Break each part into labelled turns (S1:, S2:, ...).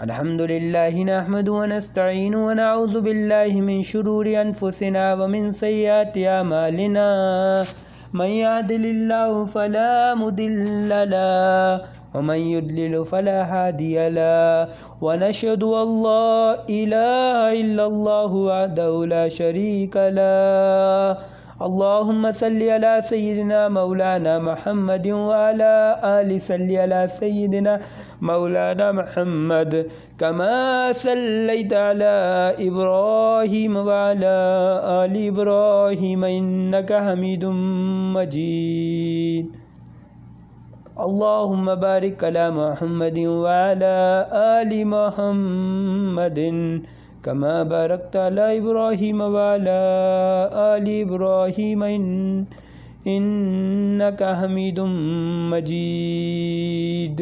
S1: الحمد لله نحمده ونستعينه ونعوذ بالله من شرور أنفسنا ومن سيئات أعمالنا من يهده الله فلا مضل له ومن يضلل فلا هادي له ونشهد أن لا إله إلا الله وحده لا شريك له اللهم صل على سيدنا مولانا محمد وعلى آل صل على سيدنا مولانا محمد كما صليت على إبراهيم وعلى آل إبراهيم إنك حميد مجيد اللهم بارك على محمد وعلى آل محمد كما باركت على إبراهيم وعلى آل إبراهيم إنك حميد مجيد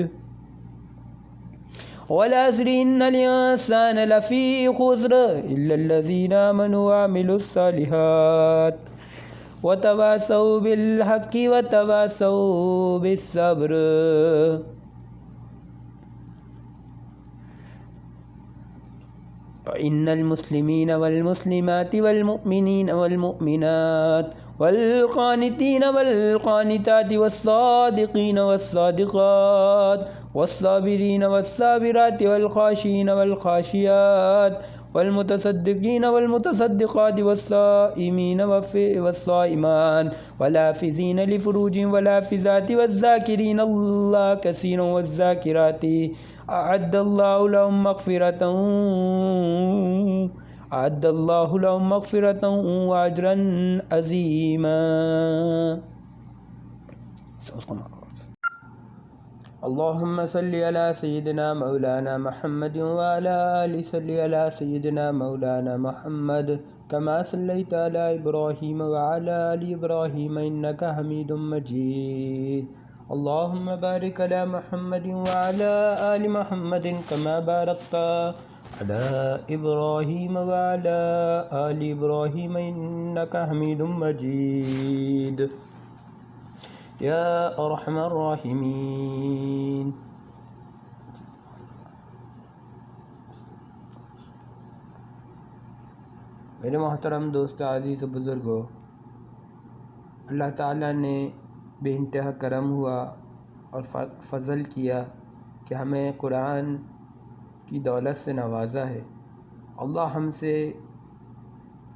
S1: والعصر إن الإنسان لفي خسر إلا الذين آمنوا وعملوا الصالحات وتواصوا بالحق وتواصوا بالصبر إن المسلمين والمسلمات والمؤمنين والمؤمنات والقانتين والقانتات والصادقين والصادقات والصابرين والصابرات والخاشعين والخاشعات والمتصدقين والمتصدقات والصائمين والصائمان والحافظين لفروجهم والحافظات والذاكرين الله كثيرا والذاكرات أعد الله لهم مغفرة وأجرا عظيما. اللهم صل على سيدنا مولانا محمد وعلى آل صل على سيدنا مولانا محمد كما صليت على إبراهيم وعلى آل إبراهيم إنك حميد مجيد. اللهم بارك على محمد وعلى آل محمد كما باركت على إبراهيم وعلى آل إبراهيم إنك حميد مجيد يا أرحم الراحمين. میرے محترم دوست عزیز و بزرگوں، اللہ تعالیٰ نے بے انتہا کرم ہوا اور فضل کیا کہ ہمیں قرآن کی دولت سے نوازا ہے. اللہ ہم سے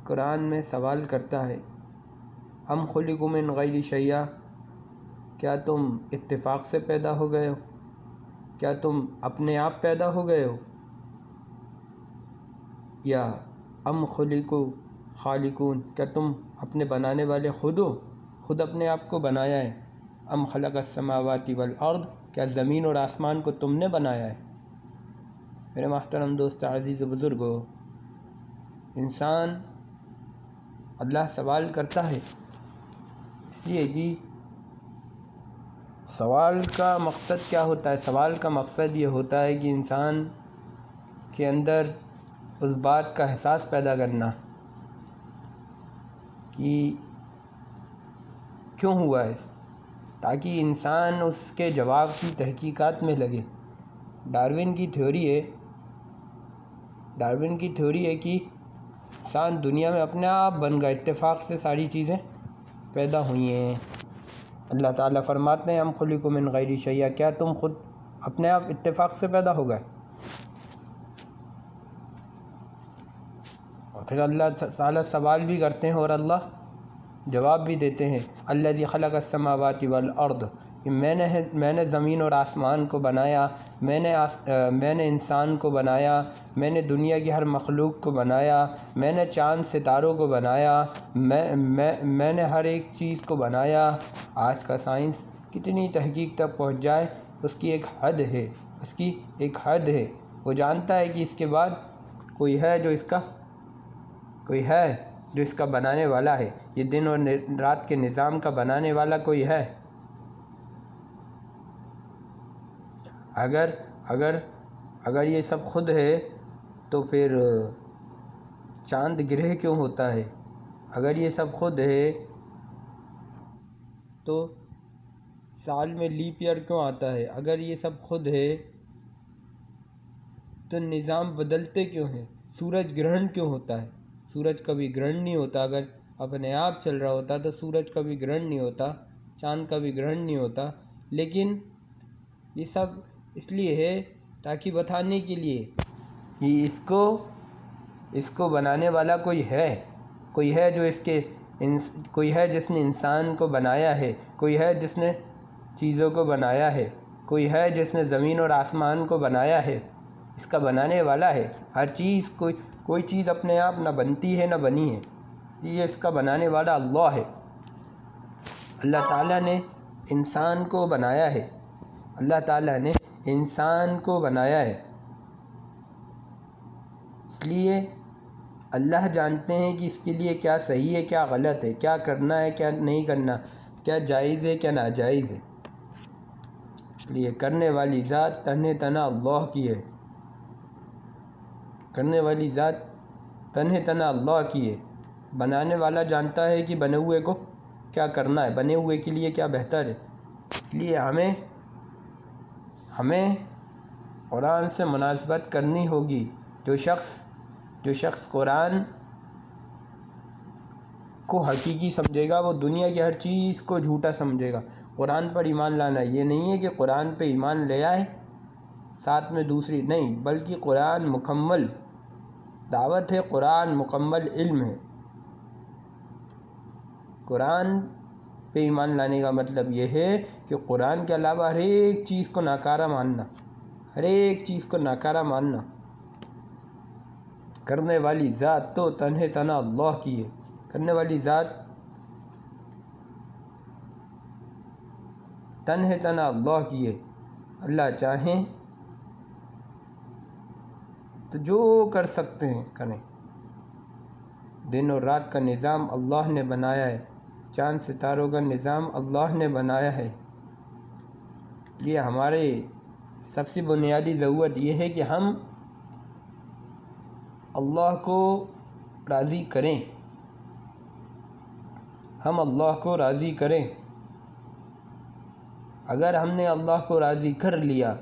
S1: قرآن میں سوال کرتا ہے، ہم خلقوا من غیر شیء، کیا تم اتفاق سے پیدا ہو گئے ہو؟ کیا تم اپنے آپ پیدا ہو گئے ہو؟ یا ام خلقوا خالقون، کیا تم اپنے بنانے والے خود ہو، خود اپنے آپ کو بنایا ہے؟ ام خلق السماوات والارض، کیا زمین اور آسمان کو تم نے بنایا ہے؟ میرے محترم دوست عزیز و بزرگوں، انسان اللہ سوال کرتا ہے اس لیے کہ سوال کا مقصد کیا ہوتا ہے؟ سوال کا مقصد یہ ہوتا ہے کہ انسان کے اندر اس بات کا احساس پیدا کرنا کہ کیوں ہوا ہے، تاکہ انسان اس کے جواب کی تحقیقات میں لگے. ڈارون کی تھیوری ہے کہ انسان دنیا میں اپنے آپ بن گیا، اتفاق سے ساری چیزیں پیدا ہوئی ہیں. اللہ تعالیٰ فرماتے ہیں ہم خلقوا من غیر شیء، کیا تم خود اپنے آپ اتفاق سے پیدا ہو گئے؟ اور پھر اللہ تعالیٰ سوال بھی کرتے ہیں اور اللہ جواب بھی دیتے ہیں، الذی خلق السماوات والارض، میں نے زمین اور آسمان کو بنایا، میں نے انسان کو بنایا، میں نے دنیا کی ہر مخلوق کو بنایا، میں نے چاند ستاروں کو بنایا، میں نے ہر ایک چیز کو بنایا. آج کا سائنس کتنی تحقیق تک پہنچ جائے، اس کی ایک حد ہے. وہ جانتا ہے کہ اس کے بعد کوئی ہے جو اس کا بنانے والا ہے، یہ دن اور رات کے نظام کا بنانے والا کوئی ہے. اگر یہ سب خود ہے تو پھر چاند گرہ کیوں ہوتا ہے؟ اگر یہ سب خود ہے تو سال میں لیپ ایئر کیوں آتا ہے؟ اگر یہ سب خود ہے تو نظام بدلتے کیوں ہیں؟ سورج گرہن کیوں ہوتا ہے؟ سورج کبھی گرہن نہیں ہوتا، اگر اپنے آپ چل رہا ہوتا تو سورج کبھی گرہن نہیں ہوتا، چاند کبھی گرہن نہیں ہوتا. لیکن یہ سب اس لیے ہے تاکہ بتانے کے لیے کہ اس کو بنانے والا کوئی ہے جو کوئی ہے جس نے انسان کو بنایا ہے، کوئی ہے جس نے چیزوں کو بنایا ہے، کوئی ہے جس نے زمین اور آسمان کو بنایا ہے. اس کا بنانے والا ہے. ہر چیز کوئی چیز اپنے آپ نہ بنتی ہے نہ بنی ہے، یہ اس کا بنانے والا اللہ ہے. اللہ تعالیٰ نے انسان کو بنایا ہے. اللہ تعالیٰ نے انسان کو بنایا ہے. اس لیے اللہ جانتے ہیں کہ اس کے لیے کیا صحیح ہے کیا غلط ہے، کیا کرنا ہے کیا نہیں کرنا، کیا جائز ہے کیا ناجائز ہے. اس لیے کرنے والی ذات تنہا اللہ کی ہے. کرنے والی ذات تنہا اللہ کی ہے. بنانے والا جانتا ہے کہ بنے ہوئے کو کیا کرنا ہے، بنے ہوئے کے لیے کیا بہتر ہے. اس لیے ہمیں قرآن سے مناسبت کرنی ہوگی. جو شخص قرآن کو حقیقی سمجھے گا وہ دنیا کی ہر چیز کو جھوٹا سمجھے گا. قرآن پر ایمان لانا یہ نہیں ہے کہ قرآن پہ ایمان لے آئے ساتھ میں دوسری نہیں، بلکہ قرآن مکمل دعوت ہے، قرآن مکمل علم ہے. قرآن پہ ایمان لانے کا مطلب یہ ہے کہ قرآن کے علاوہ ہر ایک چیز کو ناکارہ ماننا، ہر ایک چیز کو ناکارہ ماننا. کرنے والی ذات تو تنہا اللہ کی ہے. کرنے والی ذات تنہا اللہ کی ہے. اللہ چاہیں تو جو کر سکتے ہیں کریں. دن اور رات کا نظام اللہ نے بنایا ہے، چاند ستاروں کا نظام اللہ نے بنایا ہے. اس لیے ہمارے سب سے بنیادی ضرورت یہ ہے کہ ہم اللہ کو راضی کریں، ہم اللہ کو راضی کریں. اگر ہم نے اللہ کو راضی کر لیا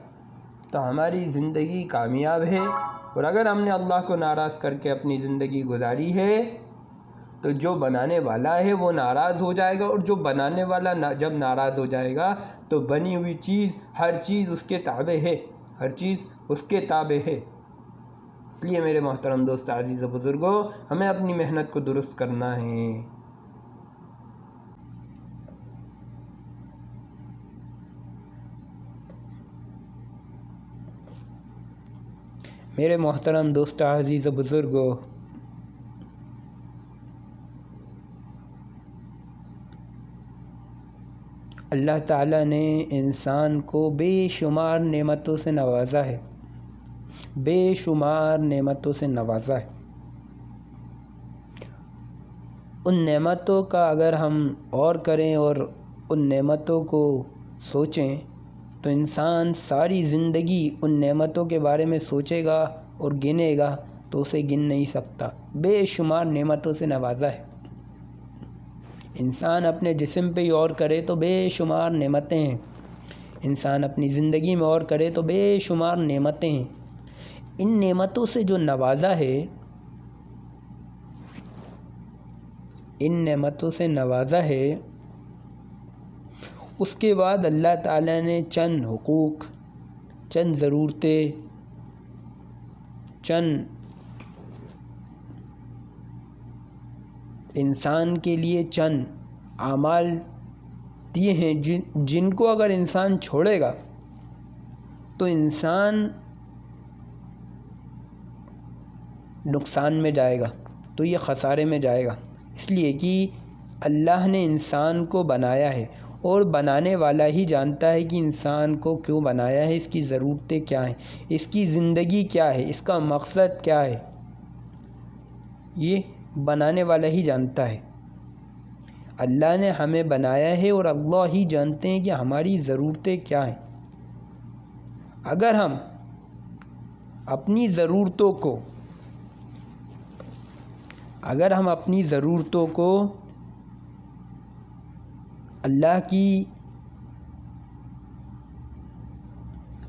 S1: تو ہماری زندگی کامیاب ہے، اور اگر ہم نے اللہ کو ناراض کر کے اپنی زندگی گزاری ہے تو جو بنانے والا ہے وہ ناراض ہو جائے گا، اور جو بنانے والا جب ناراض ہو جائے گا تو بنی ہوئی چیز ہر چیز اس کے تابع ہے، ہر چیز اس کے تابع ہے. اس لیے میرے محترم دوست عزیز و بزرگوں، ہمیں اپنی محنت کو درست کرنا ہے. میرے محترم دوست عزیز و بزرگوں، اللہ تعالیٰ نے انسان کو بے شمار نعمتوں سے نوازا ہے، بے شمار نعمتوں سے نوازا ہے. ان نعمتوں کا اگر ہم اور کریں اور ان نعمتوں کو سوچیں تو انسان ساری زندگی ان نعمتوں کے بارے میں سوچے گا اور گنے گا تو اسے گن نہیں سکتا. بے شمار نعمتوں سے نوازا ہے. انسان اپنے جسم پہ ہی اور کرے تو بے شمار نعمتیں ہیں، انسان اپنی زندگی میں اور کرے تو بے شمار نعمتیں ہیں. ان نعمتوں سے جو نوازا ہے، ان نعمتوں سے نوازا ہے، اس کے بعد اللہ تعالیٰ نے چند حقوق، چند ضرورتیں، چند انسان کے لیے چند اعمال دیے ہیں جن کو اگر انسان چھوڑے گا تو انسان نقصان میں جائے گا، تو یہ خسارے میں جائے گا. اس لیے کہ اللہ نے انسان کو بنایا ہے، اور بنانے والا ہی جانتا ہے کہ انسان کو کیوں بنایا ہے، اس کی ضرورتیں کیا ہیں، اس کی زندگی کیا ہے، اس کا مقصد کیا ہے. یہ بنانے والا ہی جانتا ہے. اللہ نے ہمیں بنایا ہے اور اللہ ہی جانتے ہیں کہ ہماری ضرورتیں کیا ہیں. اگر ہم اپنی ضرورتوں کو اللہ کی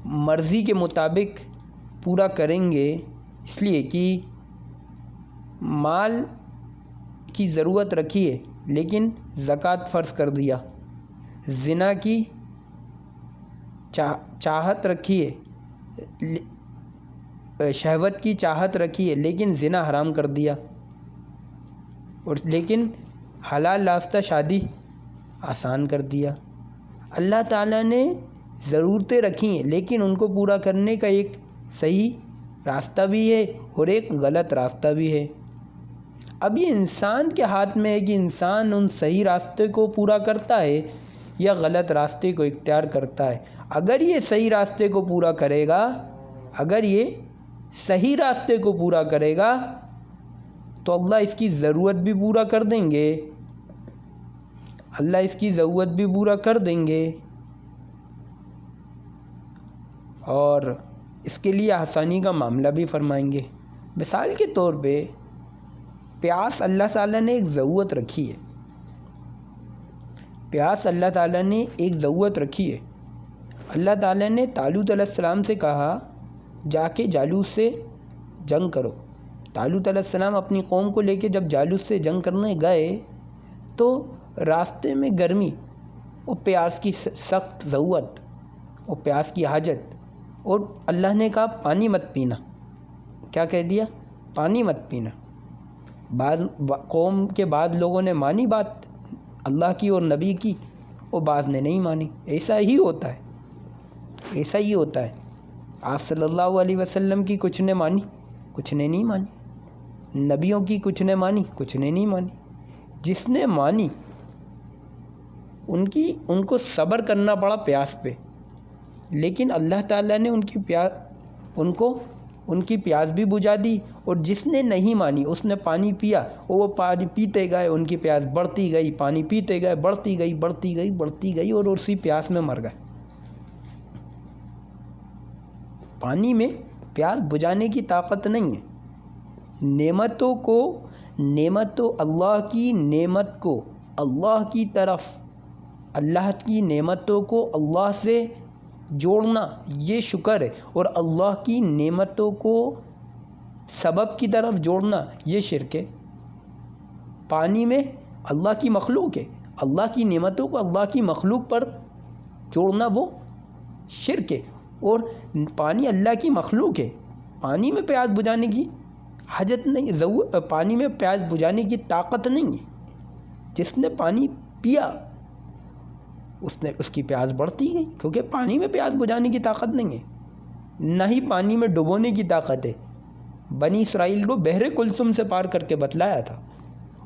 S1: مرضی کے مطابق پورا کریں گے، اس لیے کہ مال کی ضرورت رکھی ہے لیکن زکوٰۃ فرض کر دیا، زنا کی چاہت رکھی ہے، شہوت کی چاہت رکھی ہے لیکن زنا حرام کر دیا، اور لیکن حلال راستہ شادی آسان کر دیا۔ اللہ تعالیٰ نے ضرورتیں رکھی ہیں لیکن ان کو پورا کرنے کا ایک صحیح راستہ بھی ہے اور ایک غلط راستہ بھی ہے۔ اب یہ انسان کے ہاتھ میں ہے کہ انسان ان صحیح راستے کو پورا کرتا ہے یا غلط راستے کو اختیار کرتا ہے۔ اگر یہ صحیح راستے کو پورا کرے گا، اگر یہ صحیح راستے کو پورا کرے گا تو اللہ اس کی ضرورت بھی پورا کر دیں گے، اللہ اس کی ضرورت بھی پورا کر دیں گے، اور اس کے لیے آسانی کا معاملہ بھی فرمائیں گے۔ مثال کے طور پہ پیاس اللہ تعالیٰ نے ایک ضرورت رکھی ہے، پیاس اللہ تعالیٰ نے ایک ضرورت رکھی ہے۔ اللہ تعالیٰ نے طالوت علیہ السلام سے کہا جا کے جالوت سے جنگ کرو۔ طالوت علیہ السلام اپنی قوم کو لے کے جب جالوت سے جنگ کرنے گئے تو راستے میں گرمی اور پیاس کی سخت ضرورت اور پیاس کی حاجت، اور اللہ نے کہا پانی مت پینا۔ کیا کہہ دیا؟ پانی مت پینا۔ قوم کے بعض لوگوں نے مانی بات اللہ کی اور نبی کی، اور بعض نے نہیں مانی۔ ایسا ہی ہوتا ہے، ایسا ہی ہوتا ہے۔ آپ صلی اللہ علیہ وسلم کی کچھ نے مانی، کچھ نے نہیں مانی، نبیوں کی کچھ نے مانی، کچھ نے نہیں مانی۔ جس نے مانی ان کو صبر کرنا پڑا پیاس پہ، لیکن اللہ تعالیٰ نے ان کی پیاس بھی بجھا دی، اور جس نے نہیں مانی اس نے پانی پیا، اور وہ پانی پیتے گئے، ان کی پیاس بڑھتی گئی، پانی پیتے گئے، بڑھتی گئی، بڑھتی گئی، بڑھتی گئی، اور اسی پیاس میں مر گئے۔ پانی میں پیاس بجھانے کی طاقت نہیں ہے۔ اللہ کی نعمت کو اللہ کی طرف، اللہ کی نعمتوں کو اللہ سے جوڑنا یہ شکر ہے، اور اللہ کی نعمتوں کو سبب کی طرف جوڑنا یہ شرک ہے۔ پانی میں اللہ کی مخلوق ہے، اللہ کی نعمتوں کو اللہ کی مخلوق پر جوڑنا وہ شرک ہے، اور پانی اللہ کی مخلوق ہے۔ پانی میں پیاس بجھانے کی حاجت نہیں، پانی میں پیاس بجھانے کی طاقت نہیں ہے۔ جس نے پانی پیا اس کی پیاس بڑھتی گئی، کیونکہ پانی میں پیاس بجھانے کی طاقت نہیں ہے، نہ ہی پانی میں ڈبونے کی طاقت ہے۔ بنی اسرائیل کو بحر کلثم سے پار کر کے بتلایا تھا،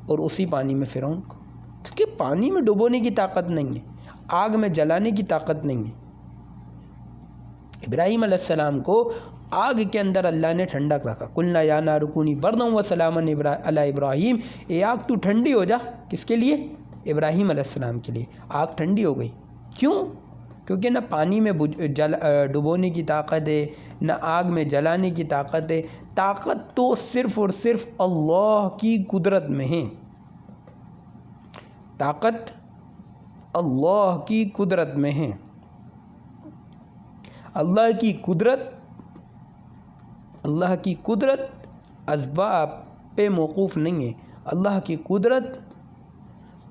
S1: اور اسی پانی میں فرعون کو، کیونکہ پانی میں ڈبونے کی طاقت نہیں ہے، آگ میں جلانے کی طاقت نہیں ہے۔ ابراہیم علیہ السلام کو آگ کے اندر اللہ نے ٹھنڈک رکھا، قلنا یا نار کونی بردا وسلاما علی ابراہیم، اے آگ تو ٹھنڈی ہو جا۔ کس کے لیے؟ ابراہیم علیہ السلام کے لیے۔ آگ ٹھنڈی ہو گئی، کیوں؟ کیونکہ نہ پانی میں ڈبونے کی طاقت ہے، نہ آگ میں جلانے کی طاقت ہے۔ طاقت تو صرف اور صرف اللہ کی قدرت میں ہے، طاقت اللہ کی قدرت میں ہے۔ اللہ کی قدرت اسباب پہ موقوف نہیں ہے۔ اللہ کی قدرت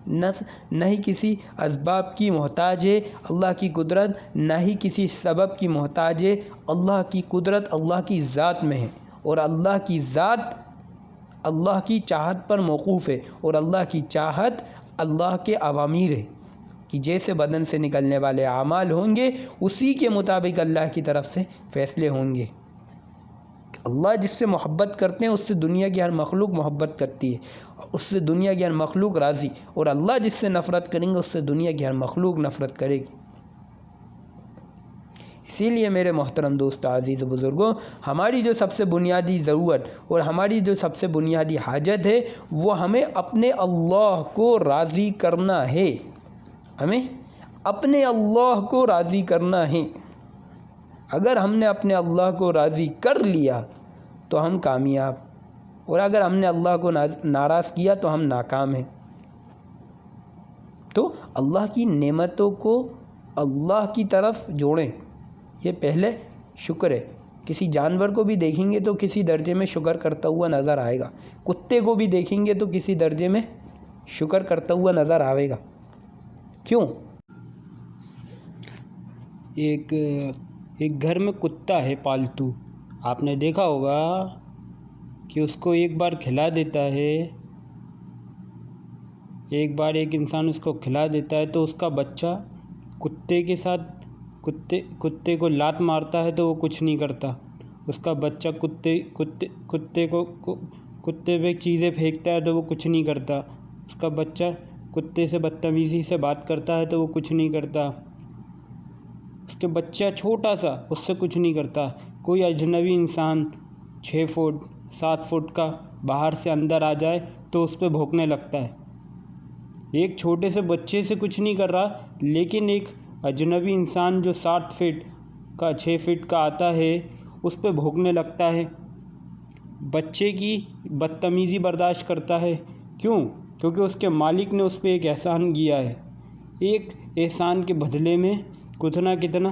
S1: نہ ہی کسی اسباب کی محتاج ہے، اللہ کی قدرت نہ ہی کسی سبب کی محتاج ہے۔ اللہ کی قدرت اللہ کی ذات میں ہے، اور اللہ کی ذات اللہ کی چاہت پر موقوف ہے، اور اللہ کی چاہت اللہ کے اوامر ہے کہ جیسے بدن سے نکلنے والے اعمال ہوں گے اسی کے مطابق اللہ کی طرف سے فیصلے ہوں گے۔ اللہ جس سے محبت کرتے ہیں اس سے دنیا کی ہر مخلوق محبت کرتی ہے، اس سے دنیا کی ہر مخلوق راضی، اور اللہ جس سے نفرت کریں گے اس سے دنیا کی ہر مخلوق نفرت کرے گی۔ اسی لیے میرے محترم دوستو، عزیز و بزرگوں، ہماری جو سب سے بنیادی ضرورت اور ہماری جو سب سے بنیادی حاجت ہے وہ ہمیں اپنے اللہ کو راضی کرنا ہے، ہمیں اپنے اللہ کو راضی کرنا ہے۔ اگر ہم نے اپنے اللہ کو راضی کر لیا تو ہم کامیاب، اور اگر ہم نے اللہ کو ناراض کیا تو ہم ناکام ہیں۔ تو اللہ کی نعمتوں کو اللہ کی طرف جوڑیں، یہ پہلے شکر ہے کسی جانور کو بھی دیکھیں گے تو کسی درجے میں شکر کرتا ہوا نظر آئے گا، کتے کو بھی دیکھیں گے تو کسی درجے میں شکر کرتا ہوا نظر آئے گا۔ کیوں؟ ایک گھر میں کتا ہے پالتو، آپ نے دیکھا ہوگا کہ اس کو ایک بار کھلا دیتا ہے، ایک بار ایک انسان اس کو کھلا دیتا ہے تو اس کا بچہ کتے کے ساتھ کتے کو لات مارتا ہے تو وہ کچھ نہیں کرتا، اس کا بچہ کتے پہ چیزیں پھینکتا ہے تو وہ کچھ نہیں کرتا، اس کا بچہ کتے سے بدتمیزی سے بات کرتا ہے تو وہ کچھ نہیں کرتا، اس کے بچہ چھوٹا سا اس سے کچھ نہیں کرتا۔ کوئی اجنبی انسان 6 فٹ 7 فٹ کا باہر سے اندر آ جائے تو اس پہ بھونکنے لگتا ہے۔ ایک چھوٹے سے بچے سے کچھ نہیں کر رہا، لیکن ایک اجنبی انسان جو 7 فٹ کا 6 فٹ کا آتا ہے اس پہ بھونکنے لگتا ہے، بچے کی بدتمیزی برداشت کرتا ہے۔ کیوں؟ کیونکہ اس کے مالک نے اس پہ ایک احسان کیا ہے، ایک احسان کے بدلے میں کتنا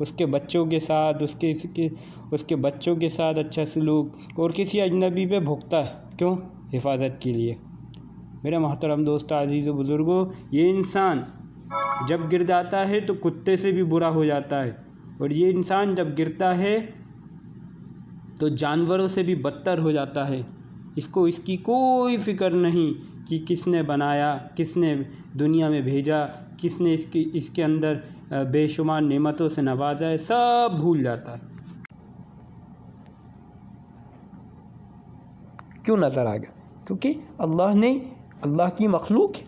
S1: اس کے بچوں کے ساتھ اس کے بچوں کے ساتھ اچھا سلوک، اور کسی اجنبی پہ بھونکتا ہے۔ کیوں؟ حفاظت کے لیے۔ میرے محترم دوست عزیز و بزرگوں، یہ انسان جب گر جاتا ہے تو کتے سے بھی برا ہو جاتا ہے، اور یہ انسان جب گرتا ہے تو جانوروں سے بھی بدتر ہو جاتا ہے۔ اس کی کوئی فکر نہیں کہ کس نے بنایا، کس نے دنیا میں بھیجا، کس نے اس کے اندر بے شمار نعمتوں سے نوازا ہے، سب بھول جاتا ہے۔ کیوں نظر آ گیا؟ کیونکہ اللہ کی مخلوق ہے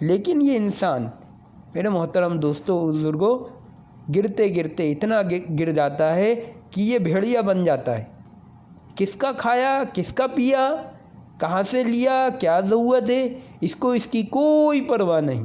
S1: لیکن یہ انسان، میرے محترم دوستوں بزرگوں، گرتے گرتے اتنا گر جاتا ہے کہ یہ بھیڑیا بن جاتا ہے۔ کس کا کھایا، کس کا پیا، کہاں سے لیا، کیا ضرورت ہے، اس کی کوئی پرواہ نہیں۔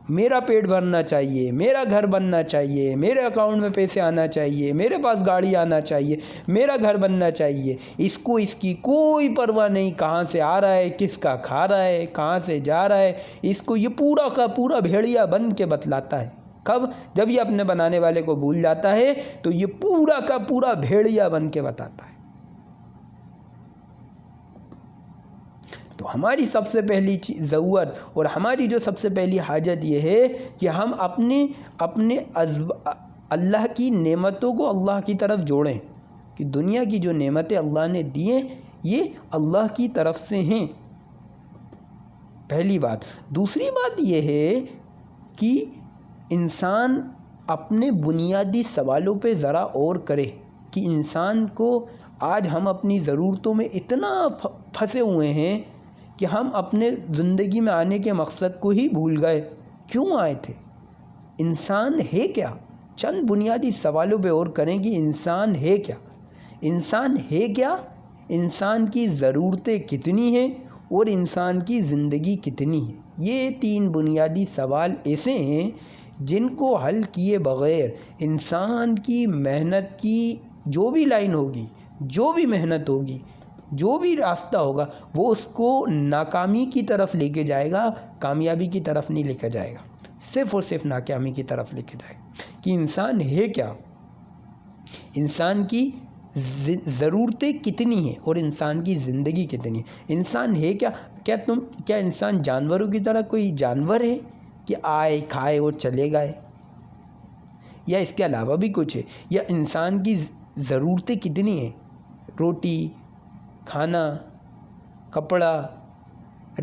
S1: میرا پیٹ بھرنا چاہیے، میرا گھر بننا چاہیے، میرے اکاؤنٹ میں پیسے آنا چاہیے، میرے پاس گاڑی آنا چاہیے، میرا گھر بننا چاہیے۔ اس کی کوئی پرواہ نہیں کہاں سے آ رہا ہے، کس کا کھا رہا ہے، کہاں سے جا رہا ہے۔ یہ پورا کا پورا بھیڑیا بن کے بتلاتا ہے۔ کب؟ جب یہ اپنے بنانے والے کو بھول جاتا ہے تو یہ پورا کا پورا بھیڑیا بن کے بتاتا ہے۔ تو ہماری سب سے پہلی ضرورت اور ہماری جو سب سے پہلی حاجت یہ ہے کہ ہم اپنے اللہ کی نعمتوں کو اللہ کی طرف جوڑیں، کہ دنیا کی جو نعمتیں اللہ نے دی ہیں یہ اللہ کی طرف سے ہیں، پہلی بات۔ دوسری بات یہ ہے کہ انسان اپنے بنیادی سوالوں پہ ذرا اور کرے، کہ انسان کو آج ہم اپنی ضرورتوں میں اتنا پھنسے ہوئے ہیں کہ ہم اپنے زندگی میں آنے کے مقصد کو ہی بھول گئے۔ کیوں آئے تھے؟ انسان ہے کیا؟ چند بنیادی سوالوں پہ اور کریں کہ انسان ہے کیا؟ انسان ہے کیا؟ انسان کی ضرورتیں کتنی ہیں اور انسان کی زندگی کتنی ہے؟ یہ 3 بنیادی سوال ایسے ہیں جن کو حل کیے بغیر انسان کی محنت کی جو بھی لائن ہوگی، جو بھی محنت ہوگی، جو بھی راستہ ہوگا، وہ اس کو ناکامی کی طرف لے کے جائے گا، کامیابی کی طرف نہیں لے کے جائے گا، صرف اور صرف ناکامی کی طرف لے کے جائے گا۔ کہ انسان ہے کیا؟ انسان کی ضرورتیں کتنی ہیں اور انسان کی زندگی کتنی ہے؟ انسان ہے کیا؟ کیا انسان جانوروں کی طرح کوئی جانور ہے کہ آئے کھائے اور چلے گئے، یا اس کے علاوہ بھی کچھ ہے؟ یا انسان کی ضرورتیں کتنی ہیں؟ روٹی، کھانا، کپڑا،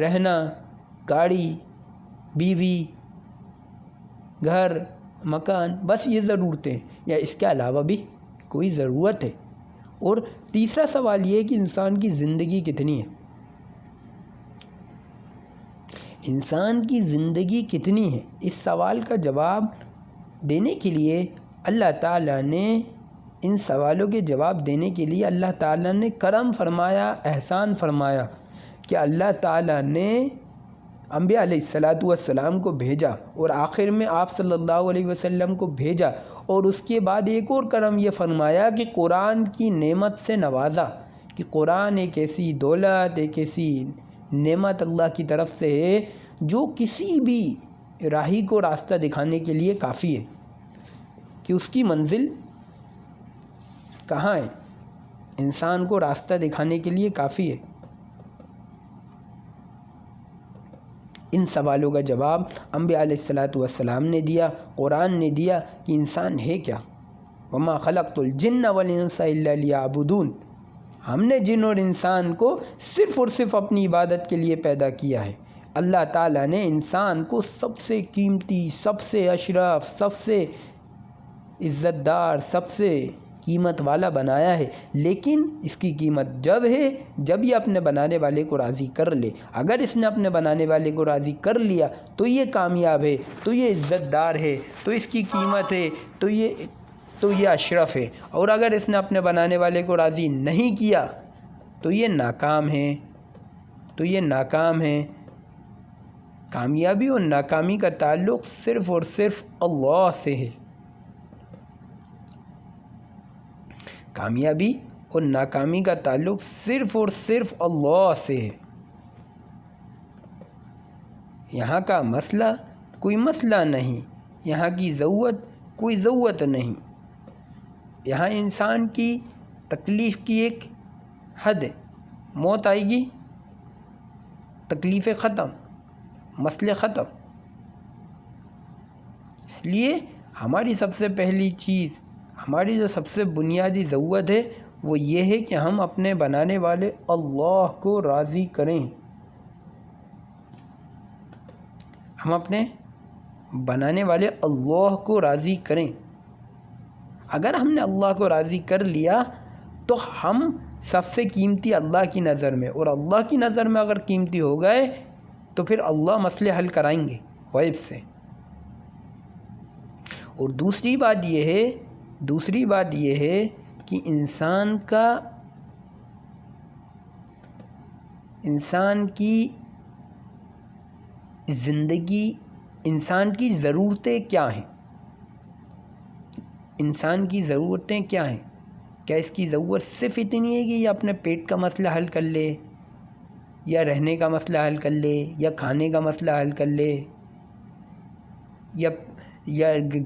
S1: رہنا، گاڑی، بیوی، گھر، مکان، بس یہ ضرورتیں، یا اس کے علاوہ بھی کوئی ضرورت ہے؟ اور تیسرا سوال یہ ہے کہ انسان کی زندگی کتنی ہے؟ انسان کی زندگی کتنی ہے؟ اس سوال کا جواب دینے کے لیے اللہ تعالیٰ نے ان سوالوں کے جواب دینے کے لیے اللہ تعالیٰ نے کرم فرمایا، احسان فرمایا، کہ اللہ تعالیٰ نے انبیاء علیہ السلام کو بھیجا اور آخر میں آپ صلی اللہ علیہ وسلم کو بھیجا، اور اس کے بعد ایک اور کرم یہ فرمایا کہ قرآن کی نعمت سے نوازا، کہ قرآن ایک ایسی دولت، ایک ایسی نعمت اللہ کی طرف سے ہے جو کسی بھی راہی کو راستہ دکھانے کے لیے کافی ہے۔ کہ اس کی منزل کہاں ہے، انسان کو راستہ دکھانے کے لیے کافی ہے۔ ان سوالوں کا جواب انبیاء علیہ الصلاۃ والسلام نے دیا، قرآن نے دیا کہ انسان ہے کیا۔ وما خلقت الجن والانس الا لیعبدون، ہم نے جن اور انسان کو صرف اور صرف اپنی عبادت کے لیے پیدا کیا ہے۔ اللہ تعالیٰ نے انسان کو سب سے قیمتی، سب سے اشرف، سب سے عزت دار، سب سے قیمت والا بنایا ہے، لیکن اس کی قیمت جب ہے جب یہ اپنے بنانے والے کو راضی کر لے۔ اگر اس نے اپنے بنانے والے کو راضی کر لیا تو یہ کامیاب ہے، تو یہ عزت دار ہے، تو اس کی قیمت ہے، تو یہ اشرف ہے۔ اور اگر اس نے اپنے بنانے والے کو راضی نہیں کیا تو یہ ناکام ہے۔ کامیابی اور ناکامی کا تعلق صرف اور صرف اللہ سے ہے۔ کامیابی اور ناکامی کا تعلق صرف اور صرف اللہ سے ہے۔ یہاں کا مسئلہ کوئی مسئلہ نہیں، یہاں کی ضرورت کوئی ضرورت نہیں، یہاں انسان کی تکلیف کی ایک حد ہے، موت آئے گی تکلیفیں ختم، مسئلے ختم۔ اس لیے ہماری سب سے پہلی چیز، ہماری جو سب سے بنیادی ضرورت ہے وہ یہ ہے کہ ہم اپنے بنانے والے اللہ کو راضی کریں۔ ہم اپنے بنانے والے اللہ کو راضی کریں۔ اگر ہم نے اللہ کو راضی کر لیا تو ہم سب سے قیمتی اللہ کی نظر میں، اور اللہ کی نظر میں اگر قیمتی ہو گئے تو پھر اللہ مسئلے حل کرائیں گے غیب سے۔ اور دوسری بات یہ ہے کہ انسان کی زندگی، انسان کی ضرورتیں کیا ہیں؟ انسان کی ضرورتیں کیا ہیں؟ کیا اس کی ضرورت صرف اتنی ہے کہ یہ اپنے پیٹ کا مسئلہ حل کر لے، یا رہنے کا مسئلہ حل کر لے، یا کھانے کا مسئلہ حل کر لے، یا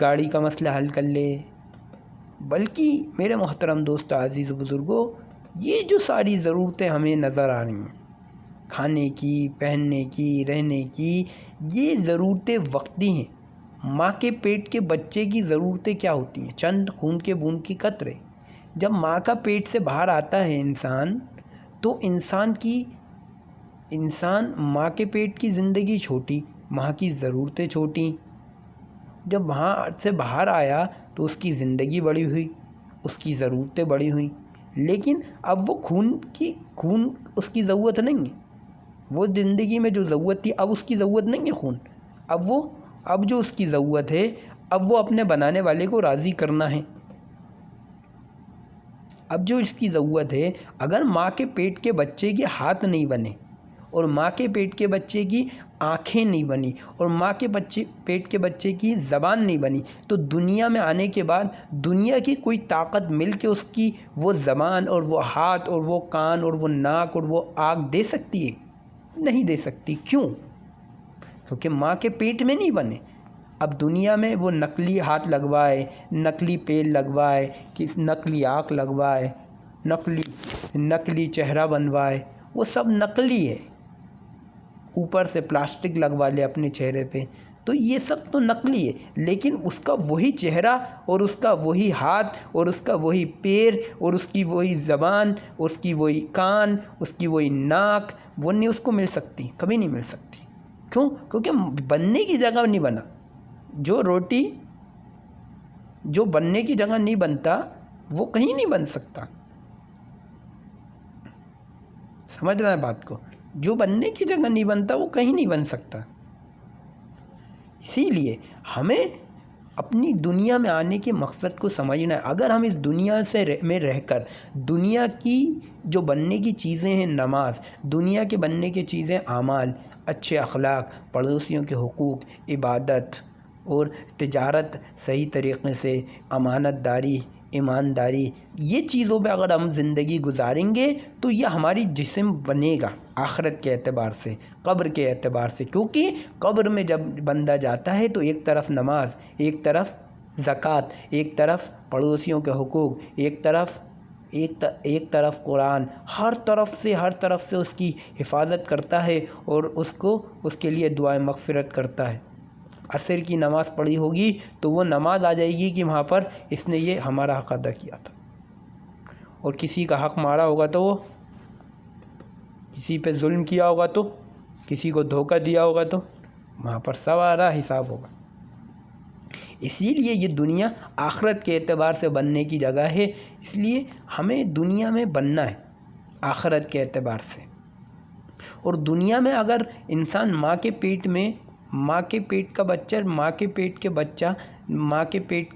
S1: گاڑی کا مسئلہ حل کر لے؟ بلکہ میرے محترم دوست، عزیز و بزرگوں، یہ جو ساری ضرورتیں ہمیں نظر آ رہی ہیں، کھانے کی، پہننے کی، رہنے کی، یہ ضرورتیں وقتی ہیں۔ ماں کے پیٹ کے بچے کی ضرورتیں کیا ہوتی ہیں؟ چند خون کے بوند کی قطرے۔ جب ماں کا پیٹ سے باہر آتا ہے انسان، تو انسان ماں کے پیٹ کی زندگی چھوٹی، ماں کی ضرورتیں چھوٹی۔ جب وہاں سے باہر آیا تو اس کی زندگی بڑی ہوئی، اس کی ضرورتیں بڑی ہوئیں، لیکن اب وہ خون اس کی ضرورت نہیں ہے۔ وہ زندگی میں جو ضرورت تھی اب اس کی ضرورت نہیں ہے خون۔ اب جو اس کی ضرورت ہے، اب وہ اپنے بنانے والے کو راضی کرنا ہے۔ اب جو اس کی ضرورت ہے، اگر ماں کے پیٹ کے بچے کے ہاتھ نہیں بنے، اور ماں کے پیٹ کے بچے کی آنکھیں نہیں بنی، اور ماں کے پیٹ کے بچے کی زبان نہیں بنی، تو دنیا میں آنے کے بعد دنیا کی کوئی طاقت مل کے اس کی وہ زبان اور وہ ہاتھ اور وہ کان اور وہ ناک اور وہ آنکھ دے سکتی ہے؟ نہیں دے سکتی۔ کیوں؟ کیونکہ ماں کے پیٹ میں نہیں بنے۔ اب دنیا میں وہ نقلی ہاتھ لگوائے، نقلی پیر لگوائے، نقلی آنکھ لگوائے، نقلی چہرہ بنوائے، وہ سب نقلی ہے۔ اوپر سے پلاسٹک لگوا لے اپنے چہرے پہ، تو یہ سب تو نقلی ہے، لیکن اس کا وہی چہرہ اور اس کا وہی ہاتھ اور اس کا وہی پیر اور اس کی وہی زبان اور اس کی وہی کان، اس کی وہی ناک، وہ نہیں اس کو مل سکتی، کبھی نہیں مل سکتی۔ کیوں؟ کیونکہ بننے کی جگہ نہیں بنا۔ جو بننے کی جگہ نہیں بنتا وہ کہیں نہیں بن سکتا۔ سمجھ رہے ہیں بات کو؟ جو بننے کی جگہ نہیں بنتا وہ کہیں نہیں بن سکتا۔ اسی لیے ہمیں اپنی دنیا میں آنے کے مقصد کو سمجھنا ہے۔ اگر ہم اس دنیا میں رہ کر دنیا کی جو بننے کی چیزیں ہیں، نماز، دنیا کے بننے کی چیزیں اعمال، اچھے اخلاق، پڑوسیوں کے حقوق، عبادت اور تجارت صحیح طریقے سے، امانت داری، ایمانداری، یہ چیزوں پہ اگر ہم زندگی گزاریں گے تو یہ ہماری جسم بنے گا آخرت کے اعتبار سے، قبر کے اعتبار سے۔ کیونکہ قبر میں جب بندہ جاتا ہے تو ایک طرف نماز، ایک طرف زکوٰۃ ایک طرف، پڑوسیوں کے حقوق ایک طرف قرآن، ہر طرف سے اس کی حفاظت کرتا ہے اور اس کے لیے دعائے مغفرت کرتا ہے۔ عصر کی نماز پڑھی ہوگی تو وہ نماز آ جائے گی کہ وہاں پر اس نے یہ ہمارا حق ادا کیا تھا، اور کسی کا حق مارا ہوگا تو وہ، کسی پہ ظلم کیا ہوگا تو، کسی کو دھوکہ دیا ہوگا تو وہاں پر سوارا حساب ہوگا۔ اسی لیے یہ دنیا آخرت کے اعتبار سے بننے کی جگہ ہے، اس لیے ہمیں دنیا میں بننا ہے آخرت کے اعتبار سے۔ اور دنیا میں اگر انسان ماں کے پیٹ کے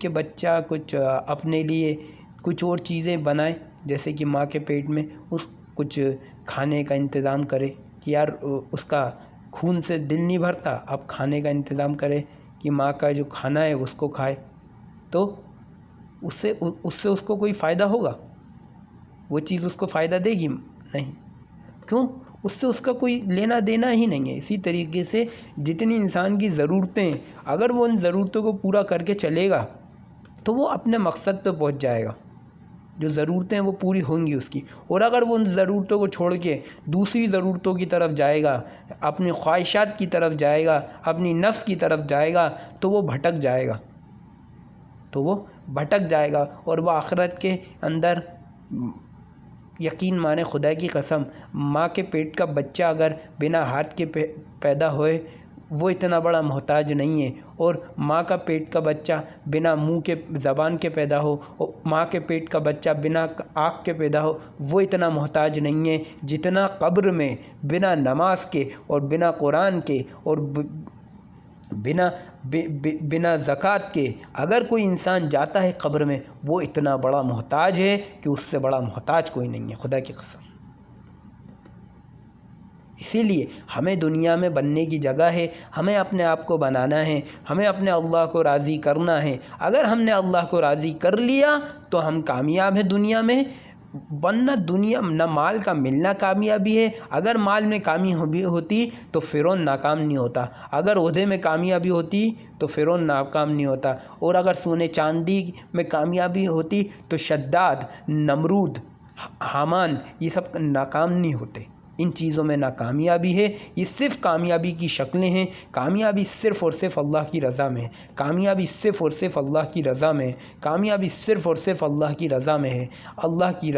S1: بچہ کچھ اپنے لیے کچھ اور چیزیں بنائے، جیسے کہ ماں کے پیٹ میں کچھ کھانے کا انتظام کرے کہ یار اس کا خون سے دل نہیں بھرتا، اب کھانے کا انتظام کرے کہ ماں کا جو کھانا ہے اس کو کھائے، تو اس سے اس کو کوئی فائدہ ہوگا؟ وہ چیز اس کو فائدہ دے گی؟ نہیں۔ کیوں؟ اس سے اس کا کوئی لینا دینا ہی نہیں ہے۔ اسی طریقے سے جتنی انسان کی ضرورتیں، اگر وہ ان ضرورتوں کو پورا کر کے چلے گا تو وہ اپنے مقصد پہ پہنچ جائے گا، جو ضرورتیں وہ پوری ہوں گی اس کی۔ اور اگر وہ ان ضرورتوں کو چھوڑ کے دوسری ضرورتوں کی طرف جائے گا، اپنی خواہشات کی طرف جائے گا، اپنی نفس کی طرف جائے گا، تو وہ بھٹک جائے گا اور وہ آخرت کے اندر، یقین مانے خدا کی قسم، ماں کے پیٹ کا بچہ اگر بنا ہاتھ کے پیدا ہوئے وہ اتنا بڑا محتاج نہیں ہے، اور ماں کا پیٹ کا بچہ بنا منہ کے زبان کے پیدا ہو، اور ماں کے پیٹ کا بچہ بنا آنکھ کے پیدا ہو، وہ اتنا محتاج نہیں ہے جتنا قبر میں بنا نماز کے اور بنا قرآن کے اور بنا زکوٰۃ کے اگر کوئی انسان جاتا ہے قبر میں، وہ اتنا بڑا محتاج ہے کہ اس سے بڑا محتاج کوئی نہیں ہے، خدا کی قسم۔ اسی لیے ہمیں دنیا میں بننے کی جگہ ہے، ہمیں اپنے آپ کو بنانا ہے، ہمیں اپنے اللہ کو راضی کرنا ہے۔ اگر ہم نے اللہ کو راضی کر لیا تو ہم کامیاب ہیں دنیا میں، ورنہ دنیا نہ مال کا ملنا کامیابی ہے۔ اگر مال میں کامیابی ہوتی تو فرعون ناکام نہیں ہوتا، اگر عہدے میں کامیابی ہوتی تو فرعون ناکام نہیں ہوتا، اور اگر سونے چاندی میں کامیابی ہوتی تو شداد، نمرود، حامان یہ سب ناکام نہیں ہوتے۔ ان چیزوں میں ناکامیابی ہے، یہ صرف کامیابی کی شکلیں ہیں۔ کامیابی صرف اور صرف اللہ کی رضا میں ہے، کامیابی صرف اور صرف اللہ کی رضا میں ہے، کامیابی صرف اور صرف اللہ کی رضا میں ہے۔ اللہ کی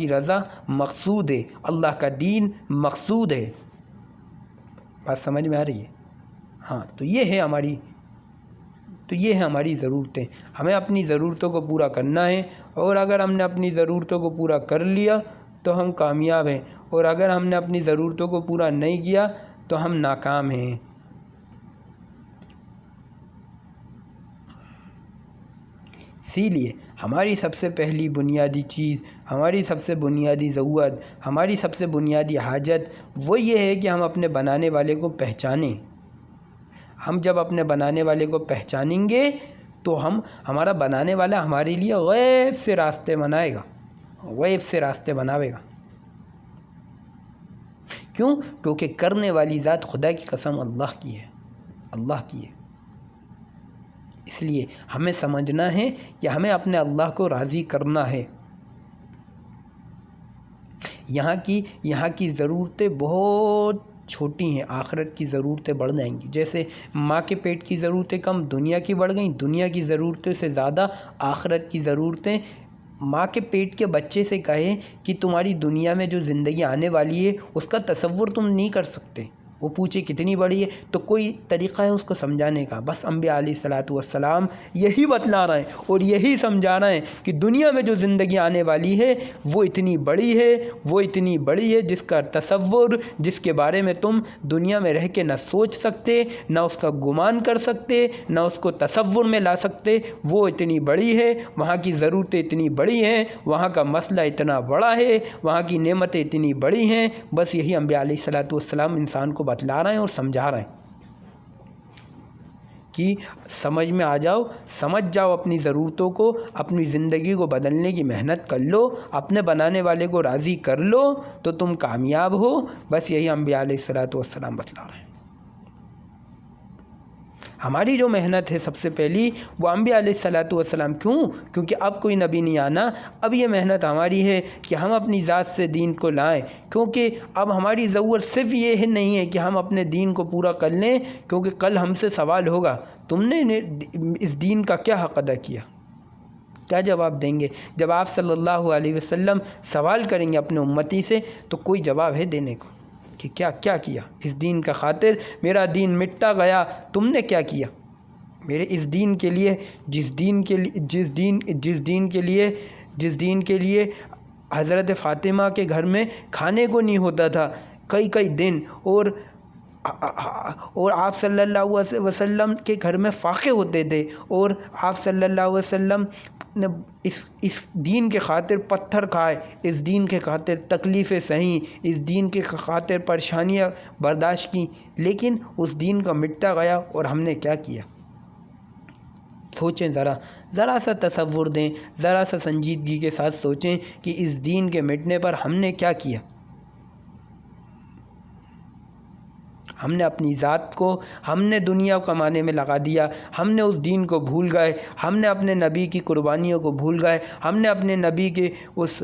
S1: رضا مقصود ہے، اللہ کا دین مقصود ہے۔ بات سمجھ میں آ رہی ہے؟ ہاں، تو یہ ہے ہماری ضرورتیں۔ ہمیں اپنی ضرورتوں کو پورا کرنا ہے، اور اگر ہم نے اپنی ضرورتوں کو پورا کر لیا تو ہم کامیاب ہیں، اور اگر ہم نے اپنی ضرورتوں کو پورا نہیں کیا تو ہم ناکام ہیں۔ اسی لیے ہماری سب سے پہلی بنیادی چیز، ہماری سب سے بنیادی ضرورت، ہماری سب سے بنیادی حاجت وہ یہ ہے کہ ہم اپنے بنانے والے کو پہچانیں۔ ہم جب اپنے بنانے والے کو پہچانیں گے تو ہمارا بنانے والا ہمارے لیے غیب سے راستے بناوے گا۔ کیوں؟ کیونکہ کرنے والی ذات خدا کی قسم اللہ کی ہے۔ اس لیے ہمیں سمجھنا ہے کہ ہمیں اپنے اللہ کو راضی کرنا ہے۔ یہاں کی ضرورتیں بہت چھوٹی ہیں، آخرت کی ضرورتیں بڑھ جائیں گی۔ جیسے ماں کے پیٹ کی ضرورتیں کم، دنیا کی بڑھ گئیں، دنیا کی ضرورتوں سے زیادہ آخرت کی ضرورتیں۔ ماں کے پیٹ کے بچے سے کہیں کہ تمہاری دنیا میں جو زندگی آنے والی ہے اس کا تصور تم نہیں کر سکتے، وہ پوچھے کتنی بڑی ہے، تو کوئی طریقہ ہے اس کو سمجھانے کا؟ بس انبیاء علیہ الصلاۃ والسلام یہی بتلا رہے ہیں اور یہی سمجھا رہے ہیں کہ دنیا میں جو زندگی آنے والی ہے وہ اتنی بڑی ہے جس کا تصور، جس کے بارے میں تم دنیا میں رہ کے نہ سوچ سکتے، نہ اس کا گمان کر سکتے، نہ اس کو تصور میں لا سکتے۔ وہ اتنی بڑی ہے، وہاں کی ضرورتیں اتنی بڑی ہیں، وہاں کا مسئلہ اتنا بڑا ہے، وہاں کی نعمتیں اتنی بڑی ہیں۔ بس یہی انبیاء علیہ الصلاۃ والسلام انسان کو بتلا رہے ہیں اور سمجھا رہے ہیں کہ سمجھ میں آ جاؤ، سمجھ جاؤ اپنی ضرورتوں کو، اپنی زندگی کو بدلنے کی محنت کر لو، اپنے بنانے والے کو راضی کر لو تو تم کامیاب ہو۔ بس یہی انبیاء علیہ الصلاۃ والسلام بتلا رہے ہیں۔ ہماری جو محنت ہے سب سے پہلی وہ انبیاء علیہ الصلوۃ والسلام، کیونکہ اب کوئی نبی نہیں آنا، اب یہ محنت ہماری ہے کہ ہم اپنی ذات سے دین کو لائیں، کیونکہ اب ہماری ضرورت صرف یہ نہیں ہے کہ ہم اپنے دین کو پورا کر لیں، کیونکہ کل ہم سے سوال ہوگا تم نے اس دین کا کیا حق ادا کیا، کیا جواب دیں گے؟ جب آپ صلی اللہ علیہ وسلم سوال کریں گے اپنے امتی سے تو کوئی جواب ہے دینے کو کہ کیا کیا اس دین کا خاطر، میرا دین مٹتا گیا، تم نے کیا کیا میرے اس دین کے لیے، جس دین کے لیے حضرت فاطمہ کے گھر میں کھانے کو نہیں ہوتا تھا کئی دن، اور آپ صلی اللہ علیہ وسلم کے گھر میں فاقے ہوتے تھے، اور آپ صلی اللہ علیہ وسلم نے اس دین کے خاطر پتھر کھائے، اس دین کے خاطر تکلیفیں سہیں، اس دین کے خاطر پریشانیاں برداشت کی، لیکن اس دین کا مٹتا گیا اور ہم نے کیا کیا؟ سوچیں، ذرا سا تصور دیں، ذرا سا سنجیدگی کے ساتھ سوچیں کہ اس دین کے مٹنے پر ہم نے کیا کیا؟ ہم نے اپنی ذات کو، ہم نے دنیا کمانے میں لگا دیا، ہم نے اس دین کو بھول گئے، ہم نے اپنے نبی کی قربانیوں کو بھول گئے، ہم نے اپنے نبی کے اس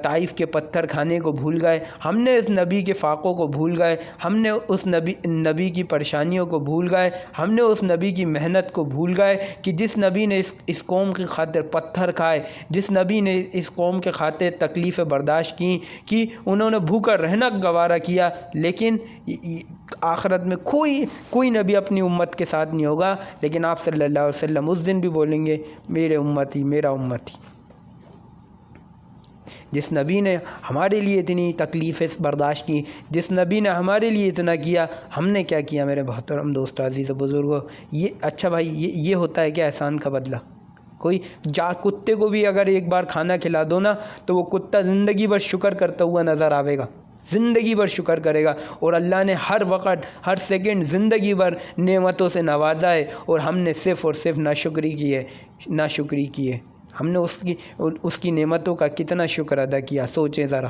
S1: طائف کے پتھر کھانے کو بھول گئے، ہم نے اس نبی کے فاقوں کو بھول گئے، ہم نے اس نبی کی پریشانیوں کو بھول گئے، ہم نے اس نبی کی محنت کو بھول گئے کہ جس نبی نے اس قوم کی خاطر پتھر کھائے، جس نبی نے اس قوم کے خاطر تکلیفیں برداشت کی کہ انہوں نے بھوکا رہنا گوارا کیا، لیکن آخرت میں کوئی نبی اپنی امت کے ساتھ نہیں ہوگا، لیکن آپ صلی اللہ علیہ وسلم اس دن بھی بولیں گے میرے امتی، میرا امتی۔ جس نبی نے ہمارے لیے اتنی تکلیفیں برداشت کی، جس نبی نے ہمارے لیے اتنا کیا، ہم نے کیا کیا میرے محترم دوست، عزیز و بزرگوں؟ اچھا بھائی، یہ ہوتا ہے کیا احسان کا بدلہ؟ کوئی کتے کو بھی اگر ایک بار کھانا کھلا دو نا تو وہ کتا زندگی بھر شکر کرتا ہوا نظر آئے گا، زندگی بھر شکر کرے گا، اور اللہ نے ہر وقت ہر سیکنڈ زندگی بھر نعمتوں سے نوازا ہے، اور ہم نے صرف اور صرف ناشکری کی ہے۔ ہم نے اس کی نعمتوں کا کتنا شکر ادا کیا، سوچیں ذرا۔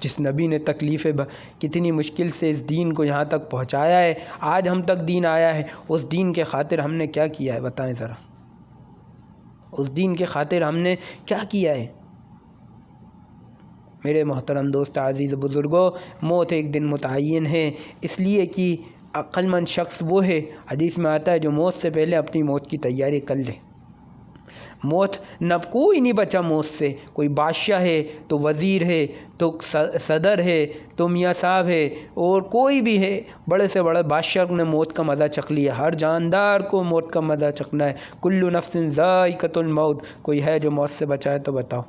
S1: جس نبی نے تکلیفیں کتنی مشکل سے اس دین کو یہاں تک پہنچایا ہے، آج ہم تک دین آیا ہے، اس دین کے خاطر ہم نے کیا کیا ہے؟ بتائیں ذرا، اس دین کے خاطر ہم نے کیا کیا ہے؟ میرے محترم دوست، عزیز بزرگوں، موت ایک دن متعین ہے، اس لیے کہ عقل مند شخص وہ ہے، حدیث میں آتا ہے، جو موت سے پہلے اپنی موت کی تیاری کر لے۔ موت نہ کوئی نہیں بچا موت سے، کوئی بادشاہ ہے تو وزیر ہے تو صدر ہے تو میاں صاحب ہے، اور کوئی بھی ہے، بڑے سے بڑے بادشاہ نے موت کا مزہ چکھ لیا، ہر جاندار کو موت کا مزہ چکھنا ہے۔ کل نفس ذائقۃ الموت، کوئی ہے جو موت سے بچائے تو بتاؤ؟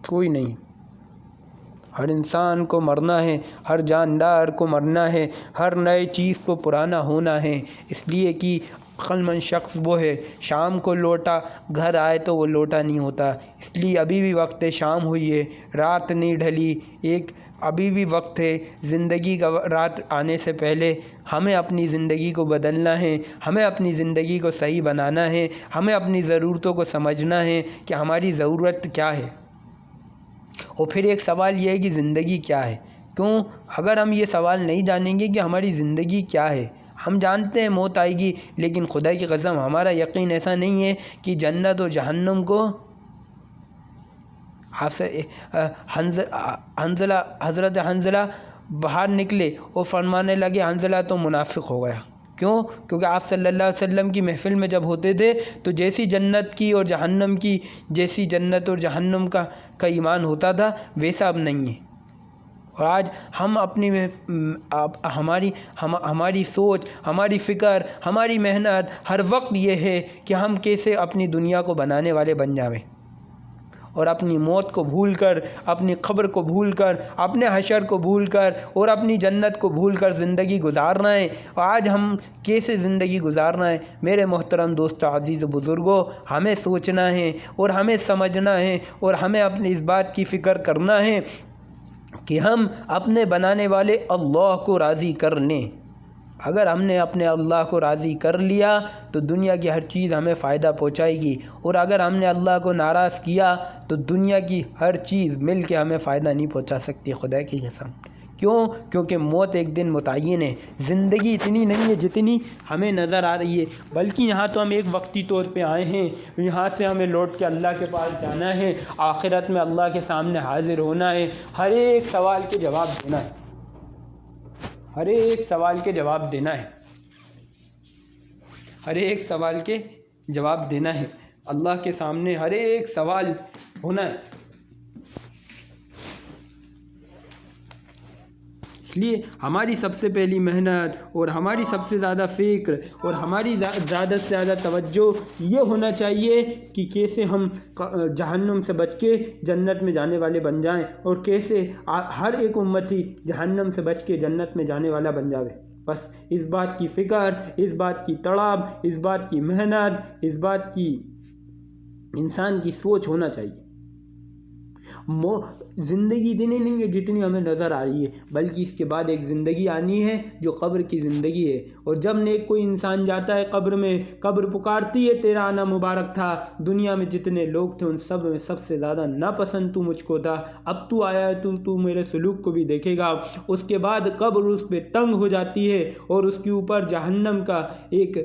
S1: کوئی نہیں۔ ہر انسان کو مرنا ہے، ہر جاندار کو مرنا ہے، ہر نئے چیز کو پرانا ہونا ہے، اس لیے کہ عقل مند شخص وہ ہے، شام کو لوٹا گھر آئے تو وہ لوٹا نہیں ہوتا، اس لیے ابھی بھی وقت ہے، شام ہوئی ہے، رات نہیں ڈھلی، ابھی بھی وقت ہے، زندگی کا رات آنے سے پہلے ہمیں اپنی زندگی کو بدلنا ہے، ہمیں اپنی زندگی کو صحیح بنانا ہے، ہمیں اپنی ضرورتوں کو سمجھنا ہے کہ ہماری ضرورت کیا ہے۔ اور پھر ایک سوال یہ ہے کہ زندگی کیا ہے؟ اگر ہم یہ سوال نہیں جانیں گے کہ ہماری زندگی کیا ہے، ہم جانتے ہیں موت آئے گی، لیکن خدا کی قسم ہمارا یقین ایسا نہیں ہے کہ جنت و جہنم کو حضرت حنظلہ باہر نکلے اور فرمانے لگے حنظلہ تو منافق ہو گیا۔ کیونکہ آپ صلی اللہ علیہ وسلم کی محفل میں جب ہوتے تھے تو جیسی جنت کی اور جہنم کی، جیسی جنت اور جہنم کا ایمان ہوتا تھا ویسا اب نہیں ہے۔ اور آج ہم ہماری سوچ، ہماری فکر، ہماری محنت ہر وقت یہ ہے کہ ہم کیسے اپنی دنیا کو بنانے والے بن جاویں، اور اپنی موت کو بھول کر، اپنی قبر کو بھول کر، اپنے حشر کو بھول کر اور اپنی جنت کو بھول کر زندگی گزارنا ہے۔ آج ہم کیسے زندگی گزارنا ہے؟ میرے محترم دوستو، عزیز و بزرگوں، ہمیں سوچنا ہے اور ہمیں سمجھنا ہے اور ہمیں اپنی اس بات کی فکر کرنا ہے کہ ہم اپنے بنانے والے اللہ کو راضی کر لیں۔ اگر ہم نے اپنے اللہ کو راضی کر لیا تو دنیا کی ہر چیز ہمیں فائدہ پہنچائے گی، اور اگر ہم نے اللہ کو ناراض کیا تو دنیا کی ہر چیز مل کے ہمیں فائدہ نہیں پہنچا سکتی، خدا کی قسم۔ کیوں؟ کیونکہ موت ایک دن متعین ہے۔ زندگی اتنی نہیں ہے جتنی ہمیں نظر آ رہی ہے، بلکہ یہاں تو ہم ایک وقتی طور پہ آئے ہیں، یہاں سے ہمیں لوٹ کے اللہ کے پاس جانا ہے، آخرت میں اللہ کے سامنے حاضر ہونا ہے، ہر ایک سوال کے جواب دینا ہے، ہر ایک سوال کے جواب دینا ہے، ہر ایک سوال کے جواب دینا ہے، اللہ کے سامنے ہر ایک سوال ہونا ہے۔ اس لیے ہماری سب سے پہلی محنت اور ہماری سب سے زیادہ فکر اور ہماری زیادہ سے زیادہ توجہ یہ ہونا چاہیے کہ کیسے ہم جہنم سے بچ کے جنت میں جانے والے بن جائیں، اور کیسے ہر ایک امتی جہنم سے بچ کے جنت میں جانے والا بن جاوے۔ بس اس بات کی فکر، اس بات کی تڑپ، اس بات کی محنت، اس بات کی انسان کی سوچ ہونا چاہیے۔ زندگی اتنی نہیں ہے جتنی ہمیں نظر آ رہی ہے، بلکہ اس کے بعد ایک زندگی آنی ہے جو قبر کی زندگی ہے، اور جب نیک کوئی انسان جاتا ہے قبر میں، قبر پکارتی ہے تیرا آنا مبارک تھا، دنیا میں جتنے لوگ تھے ان سب میں سب سے زیادہ ناپسند تو مجھ کو تھا، اب تو آیا ہے تو میرے سلوک کو بھی دیکھے گا۔ اس کے بعد قبر اس پہ تنگ ہو جاتی ہے، اور اس کے اوپر جہنم کا ایک،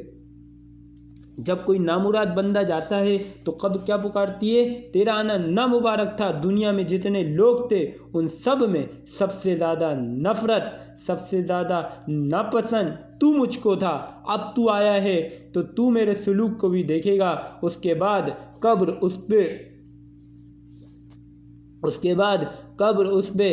S1: جب کوئی نامراد بندہ جاتا ہے تو قبر کیا پکارتی ہے؟ تیرا آنا نامبارک تھا، دنیا میں جتنے لوگ تھے ان سب میں سب سے زیادہ نفرت، سب سے زیادہ ناپسند تو مجھ کو تھا، اب تو آیا ہے تو تو میرے سلوک کو بھی دیکھے گا۔ اس کے بعد قبر اس پہ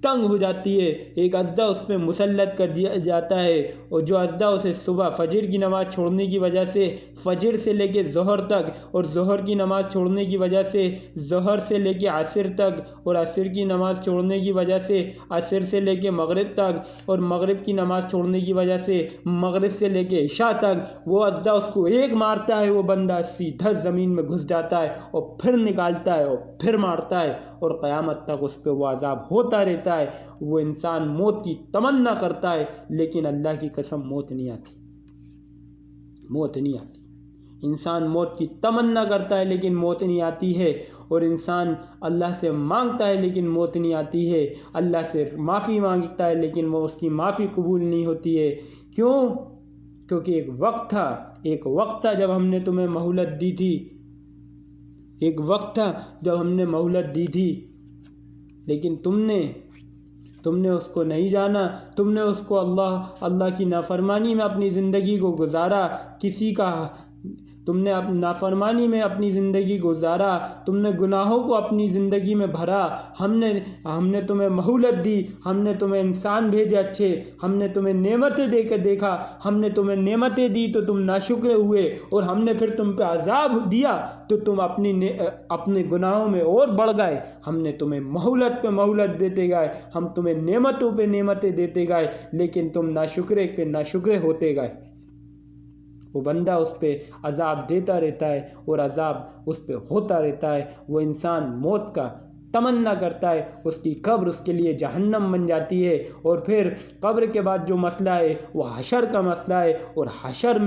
S1: تنگ ہو جاتی ہے، ایک اژدھا اس پہ مسلط کر دیا جاتا ہے، اور جو اژدھا اسے صبح فجر کی نماز چھوڑنے کی وجہ سے فجر سے لے کے ظہر تک، اور ظہر کی نماز چھوڑنے کی وجہ سے ظہر سے لے کے عصر تک، اور عصر کی نماز چھوڑنے کی وجہ سے عصر سے لے کے مغرب تک، اور مغرب کی نماز چھوڑنے کی وجہ سے مغرب سے لے کے عشاء تک، وہ اژدھا اس کو ایک مارتا ہے، وہ بندہ سیدھا زمین میں گھس جاتا ہے، اور پھر نکالتا ہے، اور پھر مارتا ہے، اور قیامت تک اس پہ وہ عذاب ہوتا رہتا ہے۔ وہ انسان موت کی تمنا کرتا ہے، لیکن اللہ کی قسم موت نہیں آتی، موت نہیں آتی۔ انسان موت کی تمنا کرتا ہے لیکن موت نہیں آتی ہے، اور انسان اللہ سے مانگتا ہے لیکن موت نہیں آتی ہے، اللہ سے معافی مانگتا ہے لیکن وہ اس کی معافی قبول نہیں ہوتی ہے۔ کیوں؟ کیونکہ ایک وقت تھا جب ہم نے تمہیں مہلت دی تھی، ایک وقت تھا جب ہم نے مہلت دی تھی، لیکن تم نے اس کو نہیں جانا، تم نے اس کو اللہ کی نافرمانی میں اپنی زندگی کو گزارا، تم نے نافرمانی میں اپنی زندگی گزارا، تم نے گناہوں کو اپنی زندگی میں بھرا۔ ہم نے تمہیں مہلت دی، ہم نے تمہیں انسان بھیجے اچھے، ہم نے تمہیں نعمتیں دے کر دیکھا، ہم نے تمہیں نعمتیں دی تو تم ناشکر ہوئے، اور ہم نے پھر تم پہ عذاب دیا تو تم اپنے گناہوں میں اور بڑھ گئے۔ ہم نے تمہیں مہلت پہ مہلت دیتے گئے، ہم تمہیں نعمتوں پہ نعمتیں دیتے گئے، لیکن تم ناشکرے پہ ناشکرے ہوتے گئے۔ وہ بندہ اس پہ عذاب دیتا رہتا ہے، اور عذاب اس پہ ہوتا رہتا ہے، وہ انسان موت کا تمنا کرتا ہے، اس کی قبر اس کے لیے جہنم بن جاتی ہے، اور پھر قبر کے بعد جو مسئلہ ہے وہ حشر کا مسئلہ ہے، اور حشر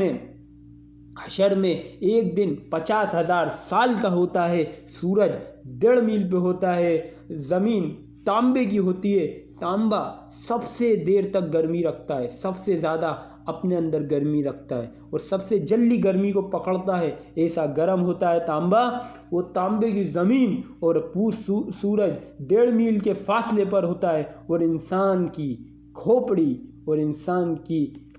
S1: میں ایک دن 50,000 سال کا ہوتا ہے، سورج 1.5 میل پہ ہوتا ہے، زمین تانبے کی ہوتی ہے، تانبا سب سے دیر تک گرمی رکھتا ہے، سب سے زیادہ اپنے اندر گرمی رکھتا ہے، اور سب سے جلدی گرمی کو پکڑتا ہے، ایسا گرم ہوتا ہے تانبا۔ وہ تانبے کی زمین اور سورج 1.5 میل کے فاصلے پر ہوتا ہے، اور انسان کی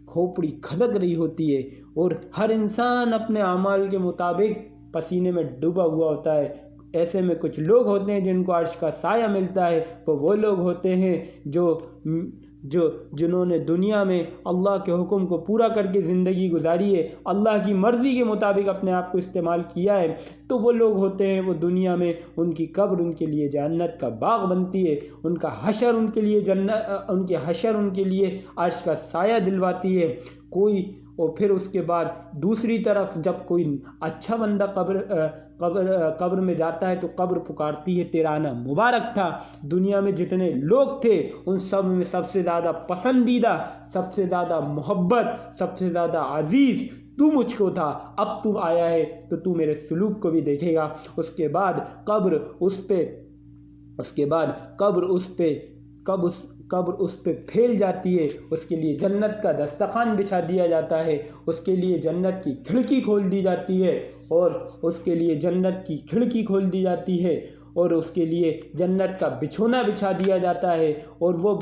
S1: کھوپڑی کھدک رہی ہوتی ہے، اور ہر انسان اپنے اعمال کے مطابق پسینے میں ڈوبا ہوا ہوتا ہے۔ ایسے میں کچھ لوگ ہوتے ہیں جن کو عرش کا سایہ ملتا ہے، وہ لوگ ہوتے ہیں جنہوں نے دنیا میں اللہ کے حکم کو پورا کر کے زندگی گزاری ہے، اللہ کی مرضی کے مطابق اپنے آپ کو استعمال کیا ہے، تو وہ لوگ ہوتے ہیں، وہ دنیا میں ان کی قبر ان کے لیے جنت کا باغ بنتی ہے، ان کا حشر ان کے لیے عرش کا سایہ دلواتی ہے۔ اور پھر اس کے بعد دوسری طرف جب کوئی اچھا بندہ قبر میں جاتا ہے تو قبر پکارتی ہے تیرا آنا مبارک تھا، دنیا میں جتنے لوگ تھے ان سب میں سب سے زیادہ پسندیدہ، سب سے زیادہ محبت، سب سے زیادہ عزیز تو مجھ کو تھا، اب تو آیا ہے تو تو میرے سلوک کو بھی دیکھے گا۔ اس کے بعد قبر اس پہ پھیل جاتی ہے، اس کے لیے جنت کا دسترخوان بچھا دیا جاتا ہے، اس کے لیے جنت کی کھڑکی کھول دی جاتی ہے، اور اس کے لیے جنت کی کھڑکی کھول دی جاتی ہے، اور اس کے لیے جنت کا بچھونا بچھا دیا جاتا ہے، اور وہ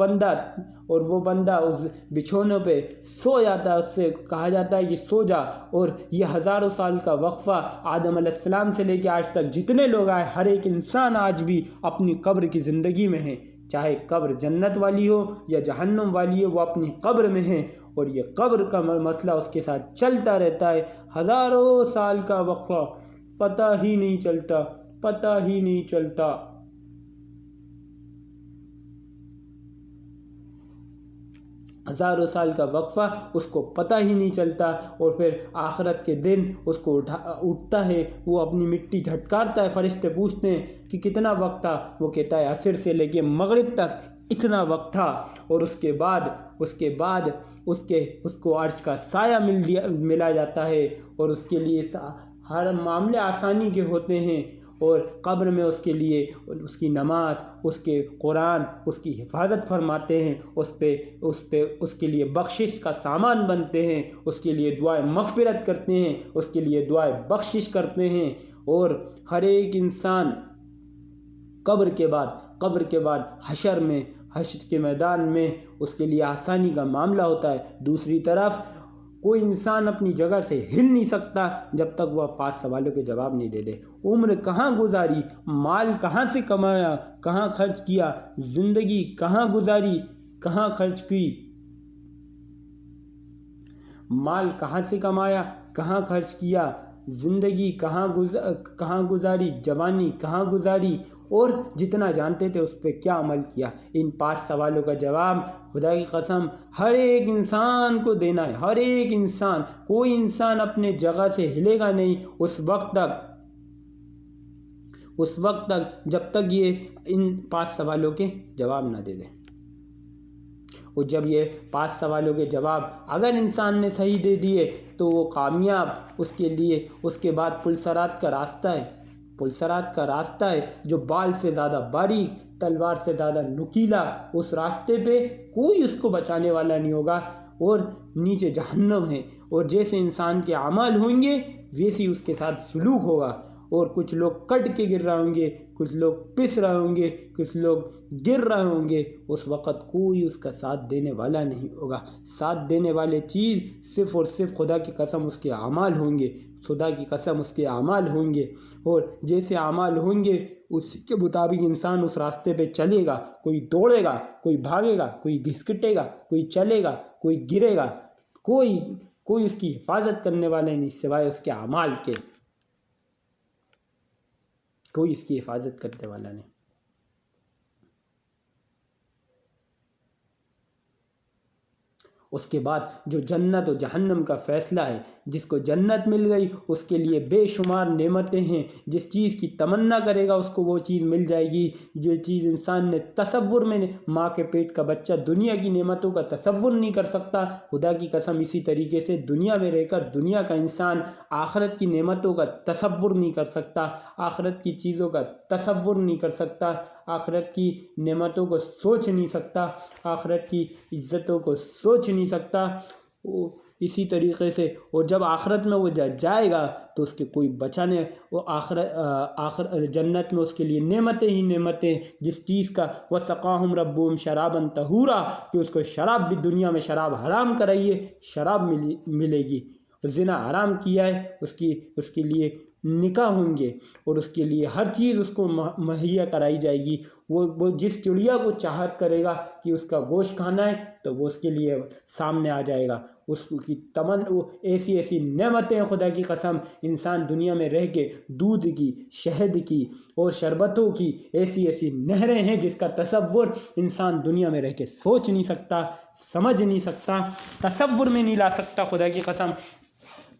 S1: بندہ اس بچھونے پہ سو جاتا ہے، اس سے کہا جاتا ہے کہ سو جا۔ اور یہ ہزاروں سال کا وقفہ آدم علیہ السلام سے لے کے آج تک جتنے لوگ آئے، ہر ایک انسان آج بھی اپنی قبر کی زندگی میں ہے، چاہے قبر جنت والی ہو یا جہنم والی ہو، وہ اپنی قبر میں ہیں، اور یہ قبر کا مسئلہ اس کے ساتھ چلتا رہتا ہے، ہزاروں سال کا وقفہ، پتہ ہی نہیں چلتا۔ ہزاروں سال کا وقفہ اس کو پتہ ہی نہیں چلتا، اور پھر آخرت کے دن اس کو اٹھتا ہے، وہ اپنی مٹی جھٹکارتا ہے، فرشتے پوچھتے ہیں کہ کتنا وقت تھا، وہ کہتا ہے عصر سے لے کے مغرب تک اتنا وقت تھا، اور اس کے بعد اس کو عرش کا سایہ ملا جاتا ہے، اور اس کے لیے ہر معاملے آسانی کے ہوتے ہیں، اور قبر میں اس کے لیے اس کی نماز، اس کے قرآن اس کی حفاظت فرماتے ہیں، اس کے لیے بخشش کا سامان بنتے ہیں، اس کے لیے دعائیں مغفرت کرتے ہیں، اس کے لیے دعائیں بخشش کرتے ہیں، اور ہر ایک انسان قبر کے بعد حشر کے میدان میں اس کے لیے آسانی کا معاملہ ہوتا ہے۔ دوسری طرف کوئی انسان اپنی جگہ سے ہل نہیں سکتا جب تک وہ 5 سوالوں کے جواب نہیں دے دے۔ عمر کہاں گزاری، مال کہاں سے کمایا، کہاں خرچ کیا، زندگی کہاں گزاری، کہاں خرچ کی، مال کہاں سے کمایا، کہاں خرچ کیا، زندگی کہاں گزاری، جوانی کہاں گزاری، اور جتنا جانتے تھے اس پہ کیا عمل کیا۔ ان 5 سوالوں کا جواب خدا کی قسم ہر ایک انسان کو دینا ہے، ہر ایک انسان، کوئی انسان اپنے جگہ سے ہلے گا نہیں اس وقت تک جب تک یہ ان 5 سوالوں کے جواب نہ دے دے۔ اور جب یہ 5 سوالوں کے جواب اگر انسان نے صحیح دے دیے تو وہ کامیاب، اس کے لیے اس کے بعد پلسرات کا راستہ ہے جو بال سے زیادہ باریک، تلوار سے زیادہ نکیلا، اس راستے پہ کوئی اس کو بچانے والا نہیں ہوگا، اور نیچے جہنم ہے، اور جیسے انسان کے اعمال ہوں گے ویسی اس کے ساتھ سلوک ہوگا، اور کچھ لوگ کٹ کے گر رہے ہوں گے، کچھ لوگ پس رہے ہوں گے، کچھ لوگ گر رہے ہوں گے، اس وقت کوئی اس کا ساتھ دینے والا نہیں ہوگا۔ ساتھ دینے والے چیز صرف اور صرف خدا کی قسم اس کے اعمال ہوں گے، خدا کی قسم اس کے اعمال ہوں گے، اور جیسے اعمال ہوں گے اسی کے مطابق انسان اس راستے پہ چلے گا، کوئی دوڑے گا، کوئی بھاگے گا، کوئی گھسکٹے گا، کوئی چلے گا، کوئی گرے گا، کوئی اس کی حفاظت کرنے والے نہیں سوائے اس کے اعمال کے، کوئی اس کی حفاظت کرنے والا نہیں۔ اس کے بعد جو جنت و جہنم کا فیصلہ ہے، جس کو جنت مل گئی اس کے لیے بے شمار نعمتیں ہیں، جس چیز کی تمنا کرے گا اس کو وہ چیز مل جائے گی، جو چیز انسان نے تصور میں، ماں کے پیٹ کا بچہ دنیا کی نعمتوں کا تصور نہیں کر سکتا، خدا کی قسم اسی طریقے سے دنیا میں رہ کر دنیا کا انسان آخرت کی نعمتوں کا تصور نہیں کر سکتا، آخرت کی چیزوں کا تصور نہیں کر سکتا، آخرت کی نعمتوں کو سوچ نہیں سکتا، آخرت کی عزتوں کو سوچ نہیں سکتا۔ اسی طریقے سے اور جب آخرت میں وہ جائے گا تو اس کے کوئی بچانے، وہ جنت میں اس کے لیے نعمتیں ہی نعمتیں، جس چیز کا وَسَقَاهُمْ رَبُّهُمْ شَرَابًا طَهُورًا، کہ اس کو شراب بھی دنیا میں شراب حرام کرائیے شراب ملے گی، زنا حرام کیا ہے اس کے لیے نکاح ہوں گے، اور اس کے لیے ہر چیز اس کو مہیا کرائی جائے گی، وہ جس چڑیا کو چاہت کرے گا کہ اس کا گوشت کھانا ہے تو وہ اس کے لیے سامنے آ جائے گا، اس کی ایسی نعمتیں خدا کی قسم انسان دنیا میں رہ کے دودھ کی، شہد کی اور شربتوں کی ایسی نہریں ہیں جس کا تصور انسان دنیا میں رہ کے سوچ نہیں سکتا، سمجھ نہیں سکتا، تصور میں نہیں لا سکتا خدا کی قسم۔